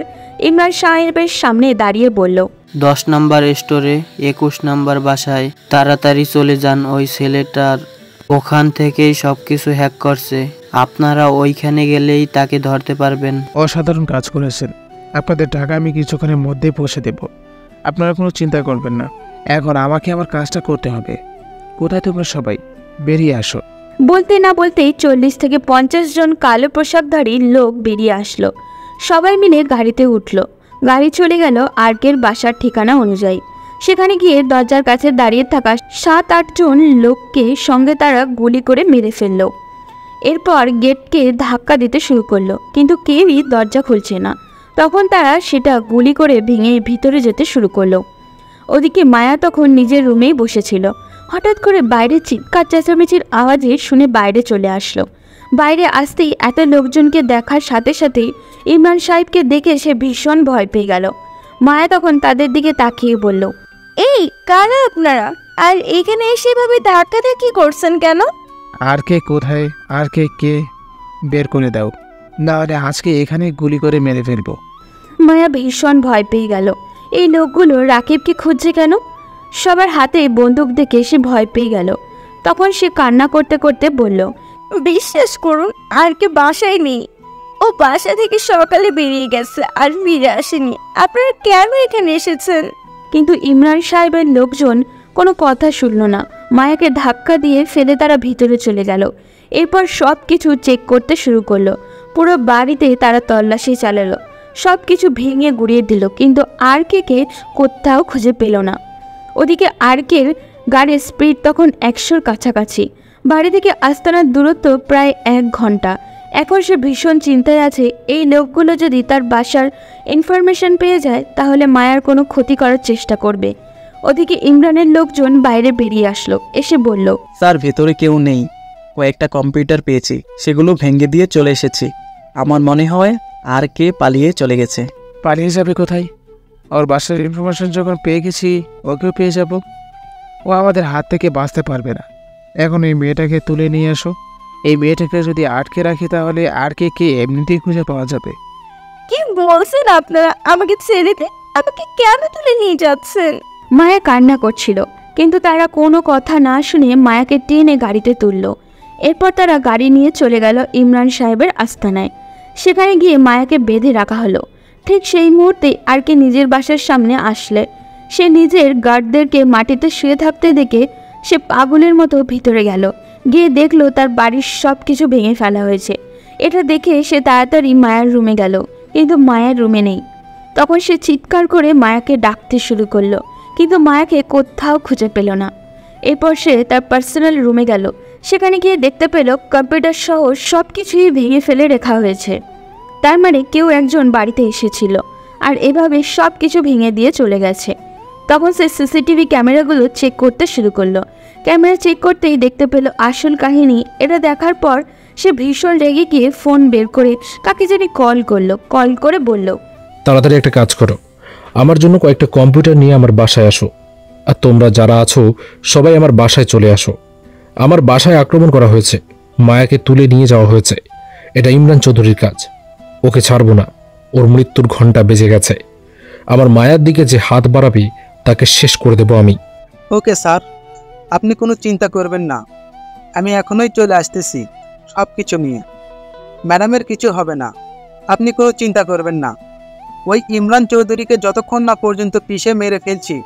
ইমরান সাহেবের সামনে দাঁড়িয়ে বলল, 10 নম্বর স্টোরে 21 নম্বর বাসায় তাড়াতাড়ি চলে যান। ওই ছেলেটার ওখান থেকেই সব কিছু হ্যাক করছে। আপনারা ওইখানে গেলেই তাকে ধরতে পারবেন। অসাধারণ কাজ করেছেন। আপনাদের টাকা আমি কিছুক্ষণের মধ্যেই পৌঁছে দেব, আপনারা কোনো চিন্তা করবেন না। এখন আমাকে আমার কাজটা করতে হবে। কোথায় তোমরা সবাই? বেরিয়ে আসো। বলতে না বলতেই 40 থেকে 50 জন কালো পোশাকধারী লোক বেরিয়ে আসলো। সবাই মিলে গাড়িতে উঠল। গাড়ি চলে গেল আর্কের বাসার ঠিকানা অনুযায়ী। সেখানে গিয়ে দরজার কাছে দাঁড়িয়ে থাকা 7-8 জন লোককে সঙ্গে তারা গুলি করে মেরে ফেলল। এরপর গেটকে ধাক্কা দিতে শুরু করলো, কিন্তু কেউই দরজা খুলছে না। তখন তারা সেটা গুলি করে ভেঙে ভিতরে যেতে শুরু করলো। ওদিকে মায়া তখন নিজের রুমেই বসেছিল। হঠাৎ করে বাইরে চিৎকার চেঁচামেচির আওয়াজে শুনে বাইরে চলে আসলো। বাইরে আসতেই এত লোকজনকে দেখার সাথে সাথেই ইমরান সাহেবকে দেখে সে ভীষণ ভয় পেয়ে গেল। মায়া তখন তাদের দিকে তাকিয়ে বলল, এই কারা আপনারা, আর এখানে এসে এভাবে ধাক্কাধাক্কি করছেন কেন? আর কে কোথায়, আর কে বের করে দাও, না হলে আজকে এখানে গুলি করে মেরে ফেলবো। মায়া ভীষণ ভয় পেয়ে গেল। এই লোকগুলো রাকিবকে খুঁজছে কেন? সবার হাতে বন্দুক দেখে সে ভয় পেয়ে গেল। তখন সে কান্না করতে করতে বলল, বিশ্বাস করুন, আর কে বাসায় নেই। ও বাসা থেকে সকালে বেরিয়ে গেছে আর ফিরে আসেনি। আপনারা কেন এখানে এসেছেন? কিন্তু ইমরান সাহেবের লোকজন কোনো কথা শুনল না। মায়াকে ধাক্কা দিয়ে ফেলে তারা ভিতরে চলে গেল। এরপর সব কিছু চেক করতে শুরু করলো। পুরো বাড়িতে তারা তল্লাশি চালালো, সব কিছু ভেঙে গুড়িয়ে দিল, কিন্তু আরকে কোথাও খুঁজে পেল না। ওদিকে আরকের গাড়ির স্পিড তখন 100-র কাছাকাছি। বাড়ি থেকে আস্তানার দূরত্ব প্রায় 1 ঘন্টা। এখন সে ভীষণ চিন্তায় আছে, এই লোকগুলো যদি তার বাসার ইনফরমেশন পেয়ে যায় তাহলে মায়ার কোনো ক্ষতি করার চেষ্টা করবে। ওদিকে ইমরানের লোকজন বাইরে বেরিয়ে আসলো, এসে বলল, স্যার ভেতরে কেউ নেই, কয়েকটা কম্পিউটার পেয়েছি, সেগুলো ভেঙে দিয়ে চলে এসেছি। আমার মনে হয় আর কে পালিয়ে চলে গেছে। পালিয়ে যাবে কোথায়? ওর বাসার ইনফরমেশন যখন পেয়ে গেছি, ওকেও পেয়ে যাব। ও আমাদের হাত থেকে বাঁচতে পারবে না। এখন এই মেয়েটাকে তুলে নিয়ে আসো। এই মেয়েটাকে যদি আটকে রাখি তাহলে আর কে এমনিতেই খুঁজে পাওয়া যাবে। কি বলছেন আপনারা? আমাকে ছেড়ে দে, আমাকে কেন তুলে নিয়ে যাচ্ছেন? মায়া কান্না করছিল, কিন্তু তারা কোনো কথা না শুনে মায়াকে টেনে গাড়িতে তুলল। এরপর তারা গাড়ি নিয়ে চলে গেল ইমরান সাহেবের আস্তানায়। সেখানে গিয়ে মায়াকে বেঁধে রাখা হলো। ঠিক সেই মুহূর্তে আরকে নিজের বাসার সামনে আসলে সে নিজের গার্ডদেরকে মাটিতে শুয়ে থাকতে দেখে সে পাগলের মতো ভিতরে গেল। গিয়ে দেখলো তার বাড়ির সব কিছু ভেঙে ফেলা হয়েছে। এটা দেখে সে তাড়াতাড়ি মায়ার রুমে গেল, কিন্তু মায়ার রুমে নেই। তখন সে চিৎকার করে মায়াকে ডাকতে শুরু করলো, কিন্তু মায়াকে কোথাও খুঁজে পেল না। এরপর সে তার পার্সোনাল রুমে গেল। সেখানে গিয়ে দেখতে পেল কম্পিউটার সহ সব কিছুই ভেঙে ফেলে রাখা হয়েছে। তার মানে কেউ একজন বাড়িতে এসেছিল আর এভাবে সব কিছু ভেঙে দিয়ে চলে গেছে। তখন সে সিসিটিভি ক্যামেরাগুলো চেক করতে শুরু করলো। ক্যামেরা চেক করতেই দেখতে পেল আসল কাহিনী। এটা দেখার পর সে ভীষণ রেগে গিয়ে ফোন বের করে কাকে জানি কল করলো। কল করে বলল, তাড়াতাড়ি একটা কাজ করো, আমার জন্য কয়েকটা কম্পিউটার নিয়ে আমার বাসায় আসো, আর তোমরা যারা আছো সবাই আমার বাসায় চলে আসো। আমার বাসায় আক্রমণ করা হয়েছে, মায়াকে তুলে নিয়ে যাওয়া হয়েছে। এটা ইমরান চৌধুরীর কাজ, ওকে ছাড়বো না। ওর মৃত্যুর ঘণ্টা বেজে গেছে। আমার মায়ার দিকে যে হাত বাড়াবে তাকে শেষ করে দেব আমি। ওকে স্যার, আপনি কোনো চিন্তা করবেন না, আমি এখনই চলে আসতেছি সব কিছু নিয়ে। ম্যাডামের কিছু হবে না, আপনি কোনো চিন্তা করবেন না। ওই ইমরান চৌধুরীকে যতক্ষণ না পর্যন্ত পিষে মেরে ফেলছি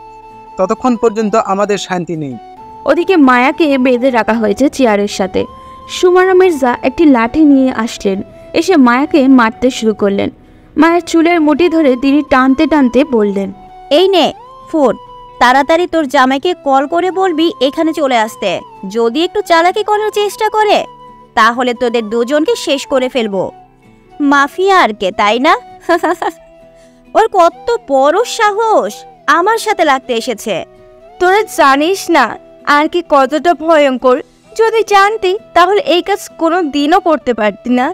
ততক্ষণ পর্যন্ত আমাদের শান্তি নেই। ওদিকে মায়াকে বেঁধে রাখা হয়েছে চেয়ারের সাথে। সুমানা মির্জা একটি লাঠি নিয়ে আসলেন, এসে মায়াকে মারতে শুরু করলেন। মায়ের চুলের মুঠি ধরে তিনি টানতে টানতে বললেন, এই নে ফোন, তাড়াতাড়ি তোর জামাইকে কল করে বলবি এখানে চলে আসতে। যদি একটু চালাকি করার চেষ্টা করে তাহলে তোদের দুজনকে শেষ করে ফেলবো। মাফিয়া আর কে, তাই না? ওর কত বড় সাহস আমার সাথে লাগতে এসেছে। তোরা জানিস না আর কি কতটা ভয়ঙ্কর। যদি জানতি তাহলে এই কাজ কোনো দিনও করতে পারতি না।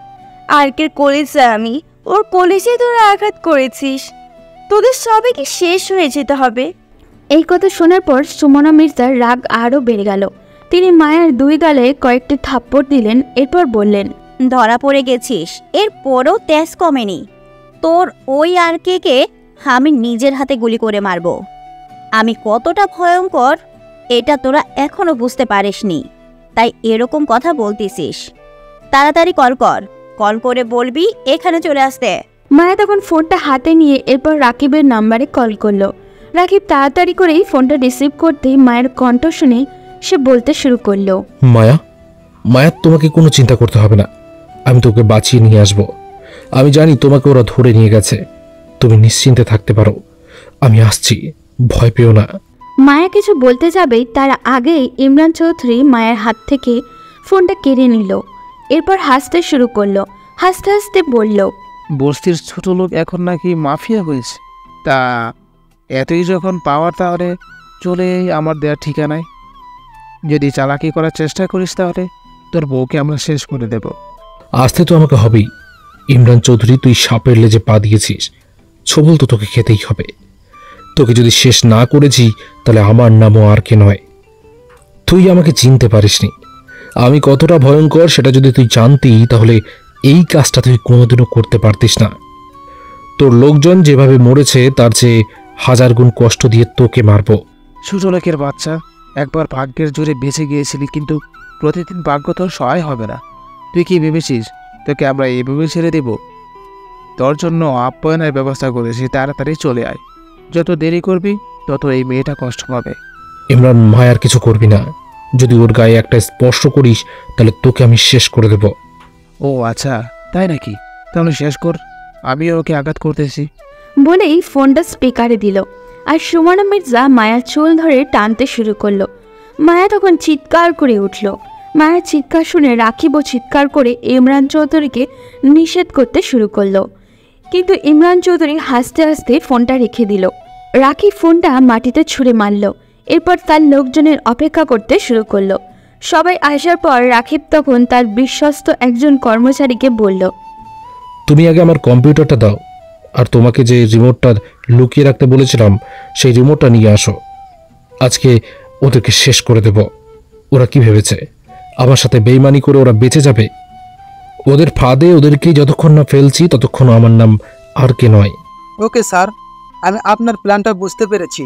আরকের কলেজে আমি, ওর কলেজে তোরা আঘাত করেছিস। তোদের সবাইকে শেষ হয়ে যেতে হবে। এই কথা শোনার পর সুমনা মির্জার রাগ আরও বেড়ে গেল। তিনি মায়ের 2 গালে কয়েকটি থাপ্পড় দিলেন। এরপর বললেন, ধরা পড়ে গেছিস, এরপরও তেজ কমেনি। তোর ওই আর কে আমি নিজের হাতে গুলি করে মারব। আমি কতটা ভয়ঙ্কর এটা তোরা এখনো বুঝতে পারিসনি, তাই এরকম কথা বলতেছিস। তাড়াতাড়ি কল করে বলবি এখানে চলে আসতে। মায়া তখন ফোনটা হাতে নিয়ে এরপর রাকিবের নাম্বারে কল করলো। রাকিব তাড়াতাড়ি করেই ফোনটা রিসিভ করতেই মায়ের কণ্ঠ শুনে সে বলতে শুরু করলো, মায়া মায়া, তোমাকে কোনো চিন্তা করতে হবে না, আমি তোকে বাঁচিয়ে নিয়ে আসব। আমি জানি তোমাকে ওরা ধরে নিয়ে গেছে, তুমি নিশ্চিন্তে থাকতে পারো, আমি আসছি, ভয় পেও না। মায়া কিছু বলতে যাবেই তার আগেই ইমরান চৌধুরী মায়ের হাত থেকে ফোনটা কেড়ে নিল। এরপর হাসতে শুরু করলো, হাসতে হাসতে বলল, বস্তির ছোট লোক এখন নাকি মাফিয়া হয়েছে। তা এতই যখন পাওয়ার, তাহলে চলে আমার দেওয়ার ঠিকানায়। যদি চালাকি করার চেষ্টা করিস তাহলে তোর বউকে আমরা শেষ করে দেব। আসতে তো আমাকে হবেই। ইমরান চৌধুরী, তুই সাপের লেজে পা দিয়েছিস, ছবল তো তোকে খেতেই হবে। তোকে যদি শেষ না করেছি তাহলে আমার নামও আর কে নয়। তুই আমাকে চিনতে পারিসনি, আমি কতটা ভয়ঙ্কর সেটা যদি তুই জানতি তাহলে এই কাজটা তুই কোনোদিনও করতে পারতিস না। তোর লোকজন যেভাবে মরেছে তার চেয়ে 1000 গুণ কষ্ট দিয়ে তোকে মারব। ছোট লোকের বাচ্চা, একবার ভাগ্যের জোরে বেঁচে গিয়েছিলি, কিন্তু প্রতিদিন ভাগ্য তোর সহায় হবে না। তুই কি ভেবেছিস তোকে আমরা এইভাবে ছেড়ে দেব? তোর জন্য আপ্যায়নের ব্যবস্থা করেছি, তাড়াতাড়ি চলে আয়। যত দেরি করবি তত এই মেয়েটা কষ্ট পাবে। ইমরান, মায়ার কিছু করবি না, যদি ওর গায়ে একটা স্পর্শ করিস তাহলে তোকে আমি শেষ করে দেব। ও আচ্ছা, তাই নাকি? তাহলে শেষ কর, আমিও ওকে আঘাত করতেছি। বলেই ফোনটা স্পিকারে দিল আর সুমনা মির্জা মায়ার চুল ধরে টানতে শুরু করলো। মায়া তখন চিৎকার করে উঠল। মায়ের চিৎকার শুনে রাকিবও চিৎকার করে ইমরান চৌধুরীকে নিষেধ করতে শুরু করলো, কিন্তু ইমরান চৌধুরী হাসতে হাসতে ফোনটা রেখে দিল। রাকিব ফোনটা মাটিতে ছুঁড়ে মারল। এরপর তার লোকজনের অপেক্ষা করতে শুরু করলো। সবাই আসার পর রাকিব তখন তার বিশ্বস্ত একজন কর্মচারীকে বলল, তুমি আগে আমার কম্পিউটারটা দাও, আর তোমাকে যে রিমোটটা লুকিয়ে রাখতে বলেছিলাম সেই রিমোটটা নিয়ে আসো। আজকে ওদেরকে শেষ করে দেব। ওরা কি ভেবেছে আমার সাথে বেইমানি করে ওরা বেঁচে যাবে? ওদের ফাঁদে ওদেরকে যতক্ষণ না ফেলছি ততক্ষণ আমার নাম আর কে নয়। ওকে স্যার, আমি আপনার প্ল্যানটা বুঝতে পেরেছি।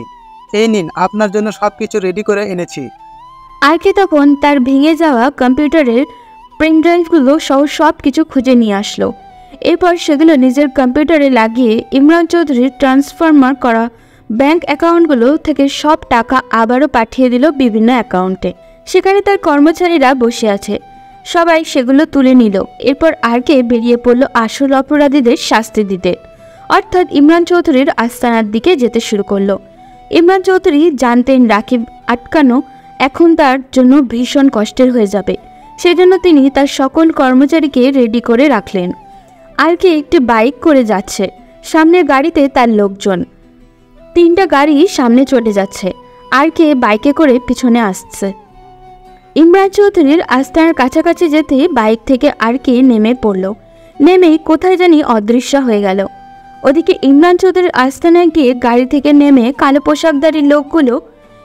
এই নিন, আপনার জন্য সব কিছু রেডি করে এনেছি। আরকে তখন তার ভেঙে যাওয়া কম্পিউটারের প্রিন্ট ড্রাইভগুলো সহ সব কিছু খুঁজে নিয়ে আসলো। এরপর সেগুলো নিজের কম্পিউটারে লাগিয়ে ইমরান চৌধুরীর ট্রান্সফার করা ব্যাংক অ্যাকাউন্টগুলো থেকে সব টাকা আবারও পাঠিয়ে দিল বিভিন্ন অ্যাকাউন্টে। সেখানে তার কর্মচারীরা বসে আছে, সবাই সেগুলো তুলে নিল। এরপর আরকে বেরিয়ে পড়ল আসল অপরাধীদের শাস্তি দিতে, অর্থাৎ ইমরান চৌধুরীর আস্তানার দিকে যেতে শুরু করলো। ইমরান চৌধুরী জানতেন রাকিব আটকানো এখন তার জন্য ভীষণ কষ্টের হয়ে যাবে, সেজন্য তিনি তার সকল কর্মচারীকে রেডি করে রাখলেন। আরকে একটি বাইক করে যাচ্ছে, সামনের গাড়িতে তার লোকজন। 3টা গাড়ি সামনে চলে যাচ্ছে, আরকে বাইকে করে পিছনে আসছে। ইমরান চৌধুরীর আস্তানার কাছাকাছি যেতে বাইক থেকে আরকে নেমে পড়ল। নেমেই কোথায় জানি অদৃশ্য হয়ে গেল। ওদিকে ইমরান চৌধুরীর আস্তানায় গিয়ে গাড়ি থেকে নেমে কালো পোশাকধারী লোকগুলো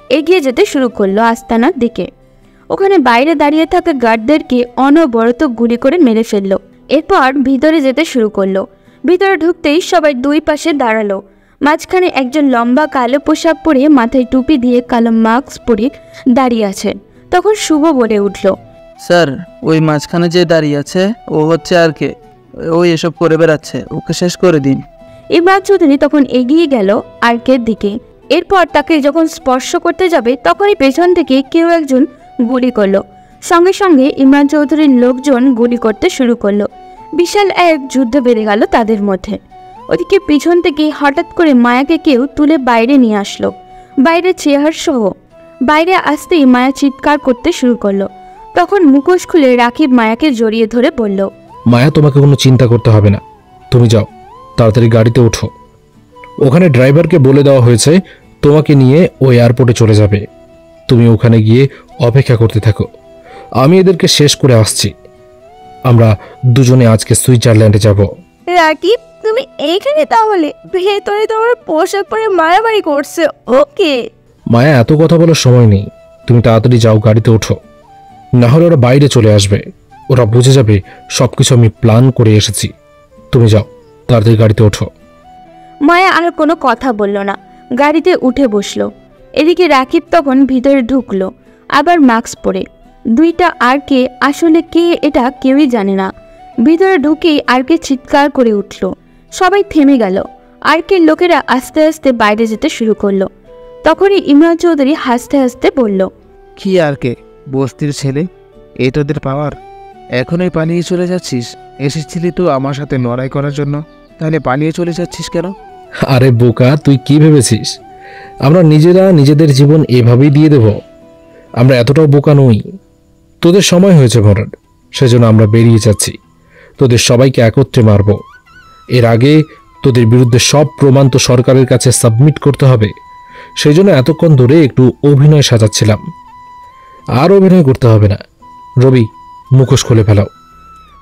এগিয়ে যেতে শুরু করলো আস্তানার দিকে। ওখানে বাইরে দাঁড়িয়ে থাকা গার্ডদেরকে অনবরত গুলি করে মেরে ফেললো। এরপর ভিতরে যেতে শুরু করলো। ভিতরে ঢুকতেই সবাই দুই পাশে দাঁড়ালো। মাঝখানে একজন লম্বা কালো পোশাক পরে মাথায় টুপি দিয়ে কালো মাস্ক পরে দাঁড়িয়ে আছে। তখন শুভ বলে উঠল, স্যার, ওই মাঝখানে যে দাঁড়িয়ে আছে ও হচ্ছে আর কে, ওই এসব করে বেড়াচ্ছে, ওকে শেষ করে দিন। ইমরান চৌধুরী তখন এগিয়ে গেল আরকের দিকে। এরপর তাকে যখন স্পর্শ করতে যাবে তখনই পেছন থেকে কেউ একজন গুলি করলো। সঙ্গে সঙ্গে ইমরান চৌধুরীর লোকজন গুলি করতে শুরু করলো। বিশাল এক যুদ্ধ বেড়ে গেল তাদের মধ্যে। ওদিকে পিছন থেকে হঠাৎ করে মায়াকে কেউ তুলে বাইরে নিয়ে আসলো, বাইরে চেয়ার সহ। বাইরে আসতেই মায়া চিৎকার করতে শুরু করলো। তখন মুখোশ খুলে রাকিব মায়াকে জড়িয়ে ধরে বলল, মায়া, তোমাকে কোনো চিন্তা করতে হবে না, তুমি যাও, তাড়াতাড়ি গাড়িতে ওঠো। ওখানে ড্রাইভারকে বলে দেওয়া হয়েছে তোমাকে নিয়ে ওই এয়ারপোর্টে চলে যাবে। তুমি ওখানে গিয়ে অপেক্ষা করতে থাকো, আমি এদেরকে শেষ করে আসছি। আমরা দুজনে আজকে সুইজারল্যান্ডে যাব। রাকিব, তুমি এইখানে? তাহলে ভেতরে তোমার পোশাক পরে মারামারি করছে। ওকে মায়া, এত কথা বলার সময় নেই, তুমি তাড়াতাড়ি যাও, গাড়িতে ওঠো, না হলে ওরা বাইরে চলে আসবে। ওরা বুঝে যাবে সবকিছু আমি প্ল্যান করে এসেছি। তুমি যাও, তাড়াতাড়ি গাড়িতে ওঠো। মায়া আর কোনো কথা বলল না, গাড়িতে উঠে বসলো। এদিকে রাকিব তখন ভিতরে ঢুকলো, আবার মাস্ক পরে। দুইটা আরকে আসলে কে এটা কেউই জানে না। ভিতরে ঢুকেই আরকে চিৎকার করে উঠল। সবাই থেমে গেল। আরকের লোকেরা আস্তে আস্তে বাইরে যেতে শুরু করলো। তখনই ইমরান চৌধুরী হাসতে হাসতে বলল, কি আরকে, বস্তির ছেলে, এই তোদের পাওয়ার? এখনই পালিয়ে চলে যাচ্ছিস? এসেছিলি তো আমার সাথে লড়াই করার জন্য, তাহলে পালিয়ে চলে যাচ্ছিস কেন? আরে বোকা, তুই কি ভেবেছিস আমরা নিজেরা নিজেদের জীবন এভাবেই দিয়ে দেব? আমরা এতটাও বোকা নই। তোদের সময় হয়েছে মরার, সেজন্য আমরা বেরিয়ে যাচ্ছি। তোদের সবাইকে একত্রে মারব। এর আগে তোদের বিরুদ্ধে সব প্রমাণ তো সরকারের কাছে সাবমিট করতে হবে। সেই জন্য এতক্ষণ ধরে একটু অভিনয় সাজাচ্ছিলাম। আর অভিনয় করতে হবে না। রবি, মুখোশ খুলে ফেলাও।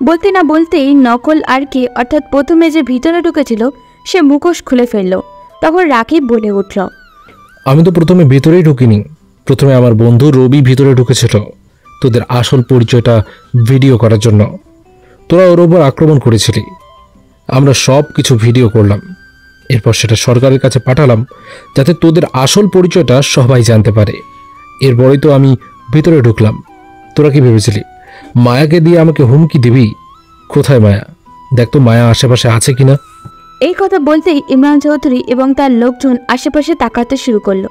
বলতে না বলতেই নকল আরকে অর্থাৎ প্রথমে যে ভিতরে ঢুকেছিল সে মুখোশ খুলে ফেলল। তখন রাকিব বলে উঠল, আমি তো প্রথমে ভিতরেই ঢুকিনি। প্রথমে আমার বন্ধু রবি ভিতরে ঢুকেছিল তোদের আসল পরিচয়টা ভিডিও করার জন্য। তোরা ওর ওপর আক্রমণ করেছিলি, আমরা সব কিছু ভিডিও করলাম। এরপর সেটা সরকারের কাছে পাঠালাম যাতে তোদের আসল পরিচয়টা সবাই জানতে পারে। এরপরেই তো আমি ভিতরে ঢুকলাম। তোরা কি ভেবেছিলি মায়াকে দিয়ে আমাকে হুমকি দিবি? কোথায় মায়া? দেখ তো মায়া আশেপাশে আছে কিনা। এই কথা বলতেই ইমরান চৌধুরী এবং তার লোকজন আশেপাশে তাকাতে শুরু করলো,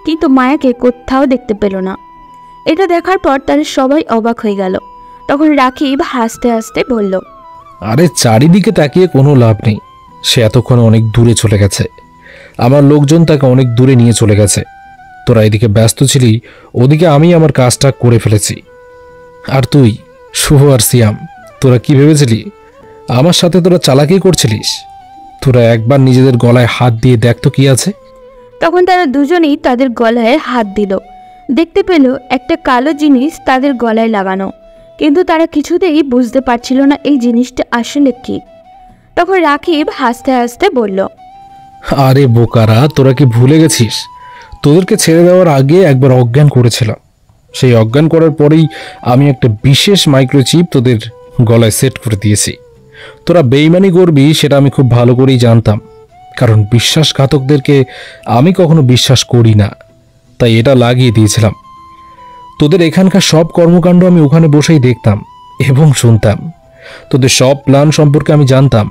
কিন্তু মায়াকে কোথাও দেখতে পেল না। এটা দেখার পর তারা সবাই অবাক হয়ে গেল। তখন রাকিব হাসতে হাসতে বলল, আরে চারিদিকে তাকিয়ে কোনো লাভ নেই। সে এতক্ষণ অনেক দূরে চলে গেছে। আমার লোকজন তাকে অনেক দূরে নিয়ে চলে গেছে। তোরা এদিকে ব্যস্ত ছিলি, ওদিকে আমি আমার কাজটা করে ফেলেছি। আর তুই, শুভ আর সিয়াম, তোরা কি ভেবেছিলি আমার সাথে তোরা চালাকি করছিলিস? তোরা একবার নিজেদের গলায় হাত দিয়ে দেখ তো কি আছে। তখন তারা দুজনেই তাদের গলায় হাত দিল। দেখতে পেল একটা কালো জিনিস তাদের গলায় লাগানো, কিন্তু তারা কিছুতেই বুঝতে পারছিল না এই জিনিসটা আসলে কি। তখন রাকিব হাসতে হাসতে বলল, আরে বোকারা, তোরা কি ভুলে গেছিস? তোদেরকে ছেড়ে দেওয়ার আগে একবার অজ্ঞান করেছিলাম। সেই অজ্ঞান করার পরেই আমি একটা বিশেষ মাইক্রোচিপ তোদের গলায় সেট করে দিয়েছি। তোরা বেইমানি করবি সেটা আমি খুব ভালো করেই জানতাম, কারণ বিশ্বাসঘাতকদেরকে আমি কখনো বিশ্বাস করি না। তাই এটা লাগিয়ে দিয়েছিলাম। তোদের এখানকার সব কর্মকাণ্ড আমি ওখানে বসেই দেখতাম এবং শুনতাম। তোদের সব প্ল্যান সম্পর্কে আমি জানতাম।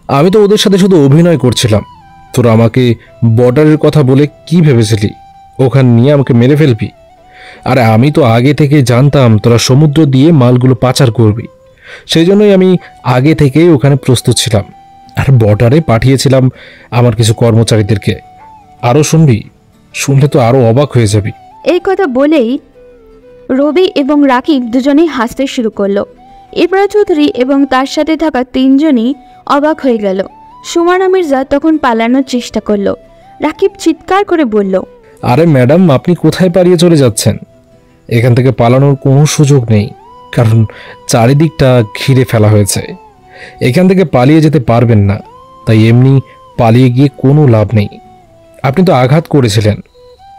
আমি তো ওদের সাথে শুধু অভিনয় করছিলাম। তোরা আমাকে বর্ডারের কথা বলে কি ভেবেছিলি ওখানে নিয়ে আমাকে মেরে ফেলবি? আরে আমি তো আগে থেকে জানতাম তোরা সমুদ্র দিয়ে মালগুলো পাচার করবি। সেই জন্যই আমি আগে থেকেই ওখানে প্রস্তুত ছিলাম আর বর্ডারে পাঠিয়েছিলাম আমার কিছু কর্মচারীদেরকে। আরও শুনবি? শুনলে তো আরও অবাক হয়ে যাবি। এই কথা বলেই রবি এবং রাকিব দুজনেই হাসতে শুরু করলো। ইমরান চৌধুরী এবং তার সাথে থাকা তিনজনই অবাক হয়ে গেল। সুমানা মির্জা তখন পালানোর চেষ্টা করলো। রাকিব চিৎকার করে বলল, আরে ম্যাডাম, আপনি কোথায় পালিয়ে চলে যাচ্ছেন? এখান থেকে পালানোর কোনো সুযোগ নেই, কারণ চারিদিকটা ঘিরে ফেলা হয়েছে। এখান থেকে পালিয়ে যেতে পারবেন না, তাই এমনি পালিয়ে গিয়ে কোনো লাভ নেই। আপনি তো আঘাত করেছিলেন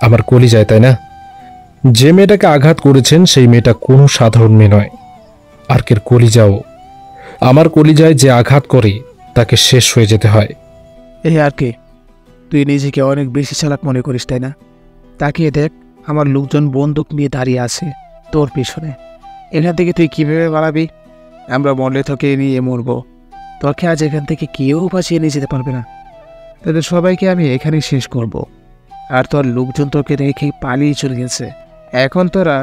আমার কলিজায়, তাই না? যে মেয়েটাকে আঘাত করেছেন সেই মেয়েটা কোনো সাধারণ মেয়ে নয়। আর্কের কলিজাও। আমার কলিজায় যে আঘাত করে তাকে শেষ হয়ে যেতে হয়। এই আর কে, তুই নিজেকে অনেক বেশি চালাক মনে করিস, তাই না? তাকিয়ে দেখ, আমার লোকজন বন্দুক নিয়ে দাঁড়িয়ে আছে তোর পিছনে। এখান থেকে তুই কীভাবে পালাবি? আমরা মরলে তোকে নিয়ে মরবো। তোকে আজ এখান থেকে কেউ বাঁচিয়ে নিয়ে যেতে পারবে না। তাদের সবাইকে আমি এখানেই শেষ করব। আর তোর লোকজন তোকে রেখে পালিয়ে চলে গেছে। এখন তোরা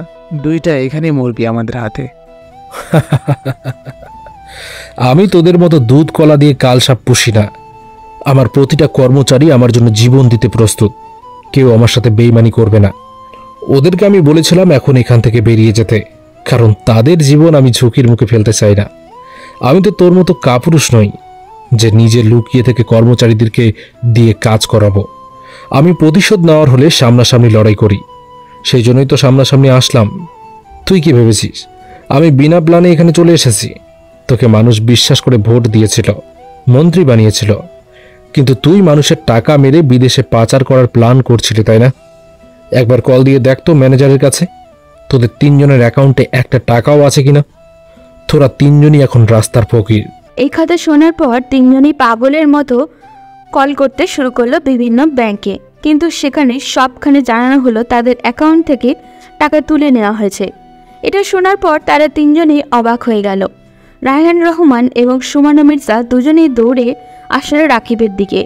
দুইটা এখানেই মরবি আমাদের হাতে। আমি তোদের মতো দুধ কলা দিয়ে কালসাপ পুষি না। আমার প্রতিটা কর্মচারী আমার জন্য জীবন দিতে প্রস্তুত। কেউ আমার সাথে বেইমানি করবে না। ওদেরকে আমি বলেছিলাম এখন এখান থেকে বেরিয়ে যেতে, কারণ তাদের জীবন আমি ঝুঁকির মুখে ফেলতে চাই না। আমি তো তোর মতো কাপুরুষ নই যে নিজে লুকিয়ে থেকে কর্মচারীদেরকে দিয়ে কাজ করাবো। আমি প্রতিশোধ নেওয়ার হলে সামনাসামনি লড়াই করি। সেই জন্যই তো সামনাসামনি আসলাম। তুই কি ভেবেছিস আমি বিনা প্ল্যানে এখানে চলে এসেছি? তোকে মানুষ বিশ্বাস করে ভোট দিয়েছিল, মন্ত্রী বানিয়েছিল, কিন্তু তুই মানুষের টাকা মেরে বিদেশে পাচার করার প্ল্যান করছিলি, তাই না? একবার কল দিয়ে দেখ তো ম্যানেজারের কাছে তোদের তিনজনের অ্যাকাউন্টে একটা টাকাও আছে কিনা। তোরা তিনজনই এখন রাস্তার ফকির। এই কথা শোনার পর তিনজনই পাগলের মতো কল করতে শুরু করলো বিভিন্ন ব্যাংকে, কিন্তু সেখানে সবখানে জানানো হলো তাদের অ্যাকাউন্ট থেকে টাকা তুলে নেওয়া হয়েছে। এটা শোনার পর তারা তিনজনই অবাক হয়ে গেল। রায়হান রহমান এবং সুমানা মির্জা দুজনেই দৌড়ে আসলে রাকিবের দিকে।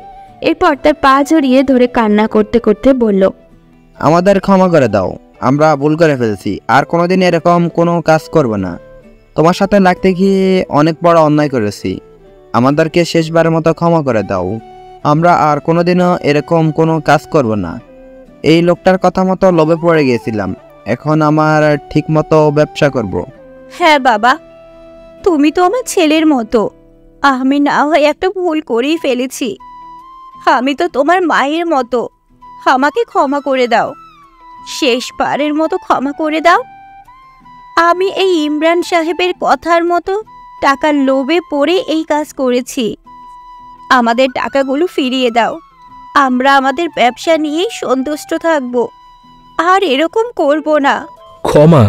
এরপর তার পা জড়িয়ে ধরে কান্না করতে করতে বলল, আমাদের ক্ষমা করে দাও। আমরা ভুল করে ফেলেছি, আর কোনোদিন এরকম কোনো কাজ করব না। তোমার সাথে লাগতে গিয়ে অনেক বড় অন্যায় করেছি, আমাদেরকে শেষবারের মতো ক্ষমা করে দাও। আমরা আর কোনোদিনও এরকম কোনো কাজ করব না। এই লোকটার কথা মতো লোভে পড়ে গিয়েছিলাম, এখন আমার ঠিক মতো ব্যবসা করব। হ্যাঁ বাবা, তুমি তো আমার ছেলের মতো। আমি না হয় একটা ভুল করেই ফেলেছি। আমি তো তোমার মায়ের মতো। আমাকে ক্ষমা করে দাও, শেষবারের মতো ক্ষমা করে দাও। আমি এই ইমরান সাহেবের কথার মতো টাকার লোভে পড়ে এই কাজ করেছি। আমাদের টাকাগুলো ফিরিয়ে দাও। আমরা আমাদের ব্যবসা নিয়েই সন্তুষ্ট থাকব, আর এরকম করব না। ক্ষমা?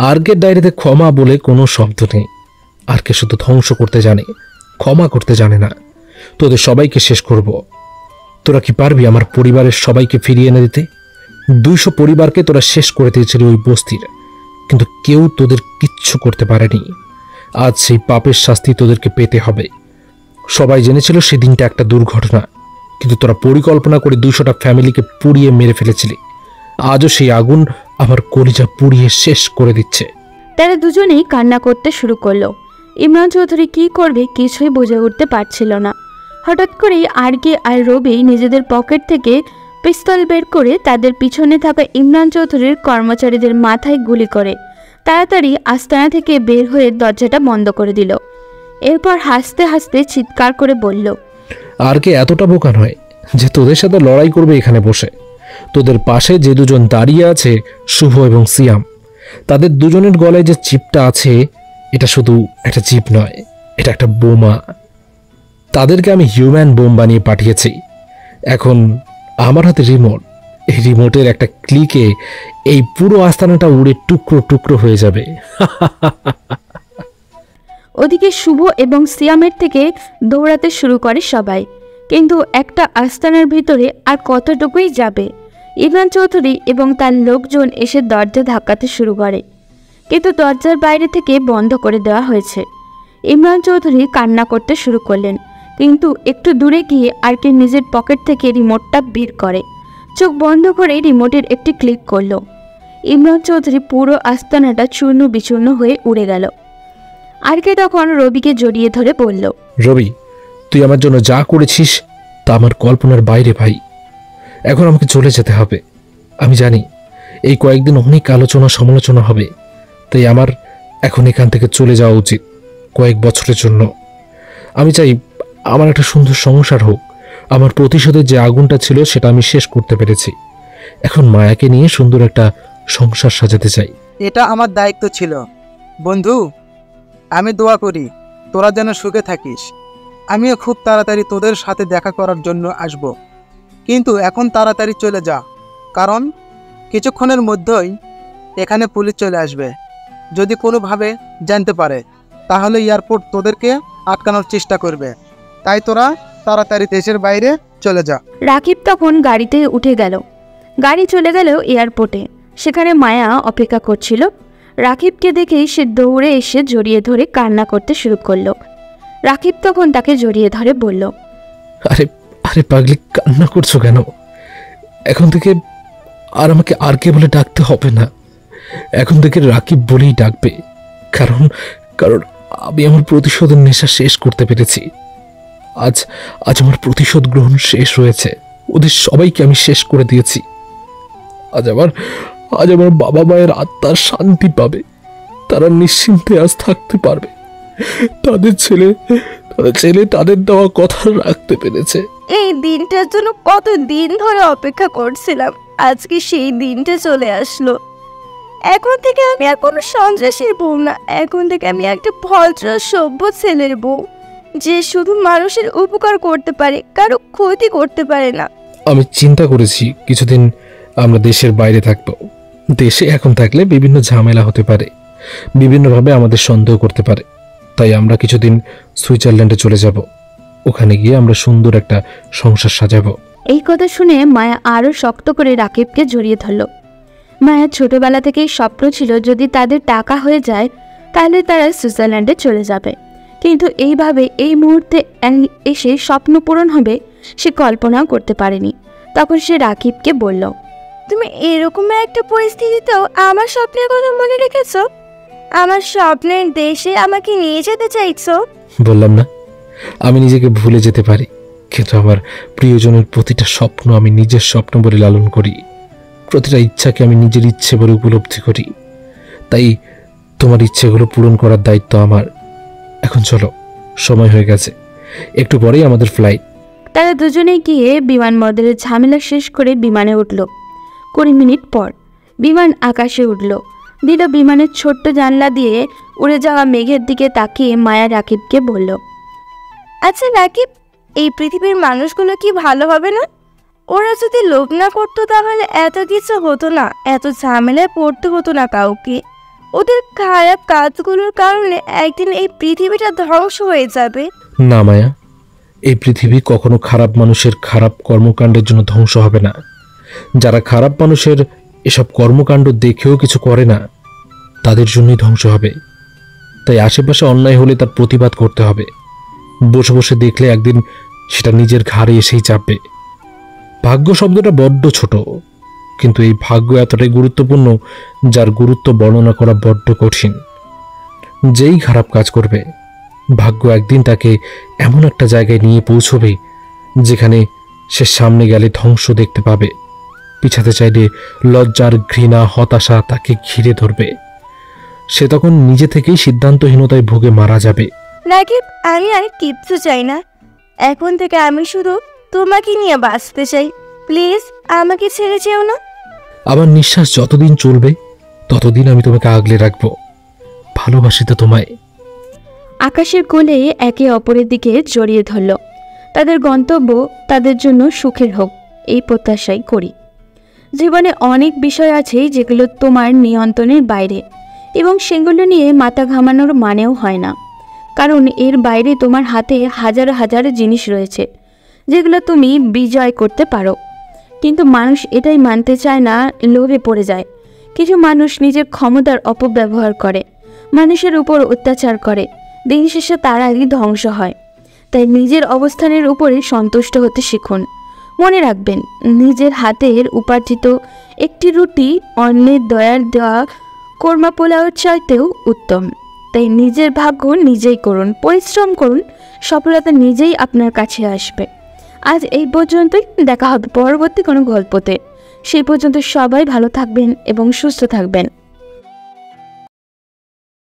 আর্কের ডায়েরিতে ক্ষমা বলে কোনো শব্দ নেই। আরকে শুধু ধ্বংস করতে জানে, ক্ষমা করতে জানে না। তোদের সবাইকে শেষ করব। তোরা কি পারবি আমার পরিবারের সবাইকে ফিরিয়ে এনে দিতে? 200 পরিবারকে তোরা শেষ করে দিয়েছিলি ওই বস্তির, কিন্তু কেউ তোদের কিচ্ছু করতে পারেনি। আজ সেই পাপের শাস্তি তোদেরকে পেতে হবে। সবাই জেনেছিল সেদিনটা একটা দুর্ঘটনা, কিন্তু তোরা পরিকল্পনা করে 200টা ফ্যামিলিকে পুড়িয়ে মেরে ফেলেছিলি। আজও সেই আগুন আমার কলিজা পুড়িয়ে শেষ করে দিচ্ছে। তারা দুজনেই কান্না করতে শুরু করলো। ইমরান চৌধুরী কী করবে কিছুই বুঝে উঠতে পারছিল না। হঠাৎ করেই আরকে আর রবি নিজেদের পকেট থেকে পিস্তল বের করে তাদের পিছনে থাকা ইমরান চৌধুরীর কর্মচারীদের মাথায় গুলি করে তাড়াতাড়ি আস্তানা থেকে বের হয়ে দরজাটা বন্ধ করে দিল। এরপর হাসতে হাসতে চিৎকার করে বলল, আরকে এতটা বোকা নয় যে তোদের সাথে লড়াই করবে এখানে বসে। তোদের পাশে যে দুজন দাঁড়িয়ে আছে, শুভ এবং সিয়াম, তাদের দুজনের গলায় যে চিপটা আছে, এটা শুধু একটা চিপ নয়, এটা একটা বোমা। তাদেরকে আমি হিউম্যান বোম বানিয়ে পাঠিয়েছি। এখন আমার হাতে রিমোট। এই রিমোটের একটা ক্লিকে এই পুরো আস্তানাটা উড়ে টুকরো টুকরো হয়ে যাবে। ওদিকে শুভ এবং সিয়ামের থেকে দৌড়াতে শুরু করে সবাই, কিন্তু একটা আস্তানার ভিতরে আর কতটুকুই যাবে। ইমরান চৌধুরী এবং তার লোকজন এসে দরজা ধাক্কাতে শুরু করে, কিন্তু দরজার বাইরে থেকে বন্ধ করে দেওয়া হয়েছে। ইমরান চৌধুরী কান্না করতে শুরু করলেন, কিন্তু একটু দূরে গিয়ে আরকে নিজের পকেট থেকে রিমোটটা বের করে চোখ বন্ধ করে রিমোটের একটি ক্লিক করলো। ইমরান চৌধুরী পুরো আস্তানাটা চূর্ণ বিচূর্ণ হয়ে উড়ে গেল। আরকে তখন রবিকে জড়িয়ে ধরে বলল, রবি, তুই আমার জন্য যা করেছিস তা আমার কল্পনার বাইরে ভাই। এখন আমাকে চলে যেতে হবে। আমি জানি এই কয়েকদিন অনেক আলোচনা সমালোচনা হবে, তাই আমার এখন এখান থেকে চলে যাওয়া উচিত কয়েক বছরের জন্য। আমি চাই আমার একটা সুন্দর সংসার হোক। আমার প্রতিশোধের যে আগুনটা ছিল সেটা আমি শেষ করতে পেরেছি। এখন মায়াকে নিয়ে সুন্দর একটা সংসার সাজাতে চাই। এটা আমার দায়িত্ব ছিল। বন্ধু, আমি দোয়া করি তোরা যেন সুখে থাকিস। আমিও খুব তাড়াতাড়ি তোদের সাথে দেখা করার জন্য আসব, কিন্তু এখন তাড়াতাড়ি চলে যা, কারণ কিছুক্ষণের মধ্যেই এখানে পুলিশ চলে আসবে। যদি কোনোভাবে জানতে পারে তাহলে এয়ারপোর্ট তোদেরকে আটকানোর চেষ্টা করবে, তাই তোরা তাড়াতাড়ি দেশের বাইরে চলে যা। রাকিব তখন গাড়িতে উঠে গেল। গাড়ি চলে গেল এয়ারপোর্টে। সেখানে মায়া অপেক্ষা করছিল। রাকিবকে দেখেই সে দৌড়ে এসে জড়িয়ে ধরে কান্না করতে শুরু করলো। রাকিব তখন তাকে জড়িয়ে ধরে বলল, আরে আরে পাগলি, কান্না করছো কেন? এখন থেকে আর আমাকে আরকে বলে ডাকতে হবে না। এখন থেকে রাকিব বলেই ডাকবে, কারণ কারণ আমি আমার প্রতিশোধের নেশা শেষ করতে পেরেছি। আজ আজ আমার প্রতিশোধ গ্রহণ শেষ হয়েছে। ওদের সবাইকে আমি শেষ করে দিয়েছি। আজ আমার বাবা মায়ের আত্মার শান্তি পাবে। তারা নিশ্চিন্তে আজ থাকতে পারবে। তাদের ছেলে তাদের দেওয়া কথা রাখতে পেরেছে। এই দিনটার জন্য কত দিন ধরে অপেক্ষা করছিলাম, আজকে সেই দিনটা চলে আসলো। এখন থেকে আমি আর কোনো সন্ত্রাসীর বউ না, এখন থেকে আমি একটা ভদ্র সভ্য ছেলের বউ, যে শুধু মানুষের উপকার করতে পারে, কারো ক্ষতি করতে পারে না। আমি চিন্তা করেছি কিছুদিন আমরা দেশের বাইরে থাকব। দেশে এখন থাকলে বিভিন্ন ঝামেলা হতে পারে, বিভিন্নভাবে আমাদের সন্দেহ করতে পারে। তাই আমরা কিছুদিন সুইজারল্যান্ডে চলে যাব। ওখানে গিয়ে আমরা সুন্দর একটা সংসার সাজাবো। এই কথা শুনে মায়া আরও শক্ত করে রাকিবকে জড়িয়ে ধরল। মায়ার ছোটবেলা থেকেই স্বপ্ন ছিল যদি তাদের টাকা হয়ে যায় তাহলে তারা সুইজারল্যান্ডে চলে যাবে, কিন্তু এইভাবে এই মুহূর্তে এসে স্বপ্ন পূরণ হবে সে কল্পনাও করতে পারেনি। তখন সে রাকিবকে বলল, তুমি এরকম একটা পরিস্থিতিতেও আমার স্বপ্নের কথা মনে রেখেছো, আমার স্বপ্নের দেশে আমাকে নিয়ে যেতে চাইছো। বললাম না আমি নিজেকে ভুলে যেতে পারি, কিন্তু আমার প্রিয়জনের প্রতিটা স্বপ্ন আমি নিজের স্বপ্ন বলে লালন করি, প্রতিটা ইচ্ছাকে আমি নিজের ইচ্ছে বলে উপলব্ধি করি। তাই তোমার ইচ্ছেগুলো পূরণ করার দায়িত্ব আমার। এখন চলো, সময় হয়ে গেছে, একটু পরেই আমাদের ফ্লাইট। তারা দুজনে গিয়ে বিমানবন্দরের ঝামেলা শেষ করে বিমানে উঠল। 20 মিনিট পর বিমান আকাশে উঠল। দিল বিমানের ছোট্ট জানলা দিয়ে উড়ে যাওয়া মেঘের দিকে তাকিয়ে মায়া রাকিবকে বলল, আচ্ছা রাকিব, এই পৃথিবীর মানুষগুলো কি ভালো হবে না? ওরা যদি লোভ না করতো তাহলে এত কিছু হতো না, এত ঝামেলায় পড়তে হতো না কাউকে। ওদের খারাপ কাজগুলোর কারণে একদিন এই পৃথিবীটা ধ্বংস হয়ে যাবে। না মায়া, এই পৃথিবী কখনো খারাপ মানুষের খারাপ কর্মকাণ্ডের জন্য ধ্বংস হবে না। যারা খারাপ মানুষের এসব কর্মকাণ্ড দেখেও কিছু করে না, তাদের জন্যই ধ্বংস হবে। তাই আশেপাশে অন্যায় হলে তার প্রতিবাদ করতে হবে। বসে বসে দেখলে একদিন সেটা নিজের ঘাড়ে এসেই চাপবে। ভাগ্য শব্দটা বড্ড ছোট, কিন্তু এই ভাগ্য এতটাই গুরুত্বপূর্ণ যার গুরুত্ব বর্ণনা করা বড্ড কঠিন। যেই খারাপ কাজ করবে, ভাগ্য একদিন তাকে এমন একটা জায়গায় নিয়ে পৌঁছবে যেখানে সে সামনে গেলে ধ্বংস দেখতে পাবে। পিছাতে চাইলে লজ্জার ঘৃণা হতাশা তাকে ঘিরে ধরবে। সে তখন নিজে থেকেই সিদ্ধান্তহীনতায় ভুগে মারা যাবে। রাকিব, আমি আর কিচ্ছু চাই না। এখন থেকে আমি শুধু তোমাকে নিয়ে বাঁচতে চাই। প্লিজ আমাকে ছেড়ে যেও না। আমার নিঃশ্বাস যতদিন চলবে ততদিন আমি তোমাকে আগলে রাখবো। ভালোবাসি তো তোমায়। আকাশের কোলে একে অপরের দিকে জড়িয়ে ধরল। তাদের গন্তব্য তাদের জন্য সুখের হোক, এই প্রত্যাশাই করি। জীবনে অনেক বিষয় আছে যেগুলো তোমার নিয়ন্ত্রণের বাইরে, এবং সেগুলো নিয়ে মাথা ঘামানোর মানেও হয় না। কারণ এর বাইরে তোমার হাতে হাজার হাজার জিনিস রয়েছে যেগুলো তুমি বিজয় করতে পারো। কিন্তু মানুষ এটাই মানতে চায় না, লোভে পড়ে যায়। কিছু মানুষ নিজের ক্ষমতার অপব্যবহার করে, মানুষের উপর অত্যাচার করে, দিন শেষে তারাই ধ্বংস হয়। তাই নিজের অবস্থানের উপরে সন্তুষ্ট হতে শিখুন। মনে রাখবেন, নিজের হাতের উপার্জিত একটি রুটি অন্যের দয়ার দেওয়া কোরমা পোলাওয়ের চাইতেও উত্তম। তাই নিজের ভাগ্য নিজেই করুন, পরিশ্রম করুন, সফলতা নিজেই আপনার কাছে আসবে। আজ এই পর্যন্তই, দেখা হবে পরবর্তী কোনো গল্পতে। সেই পর্যন্ত সবাই ভালো থাকবেন এবং সুস্থ থাকবেন।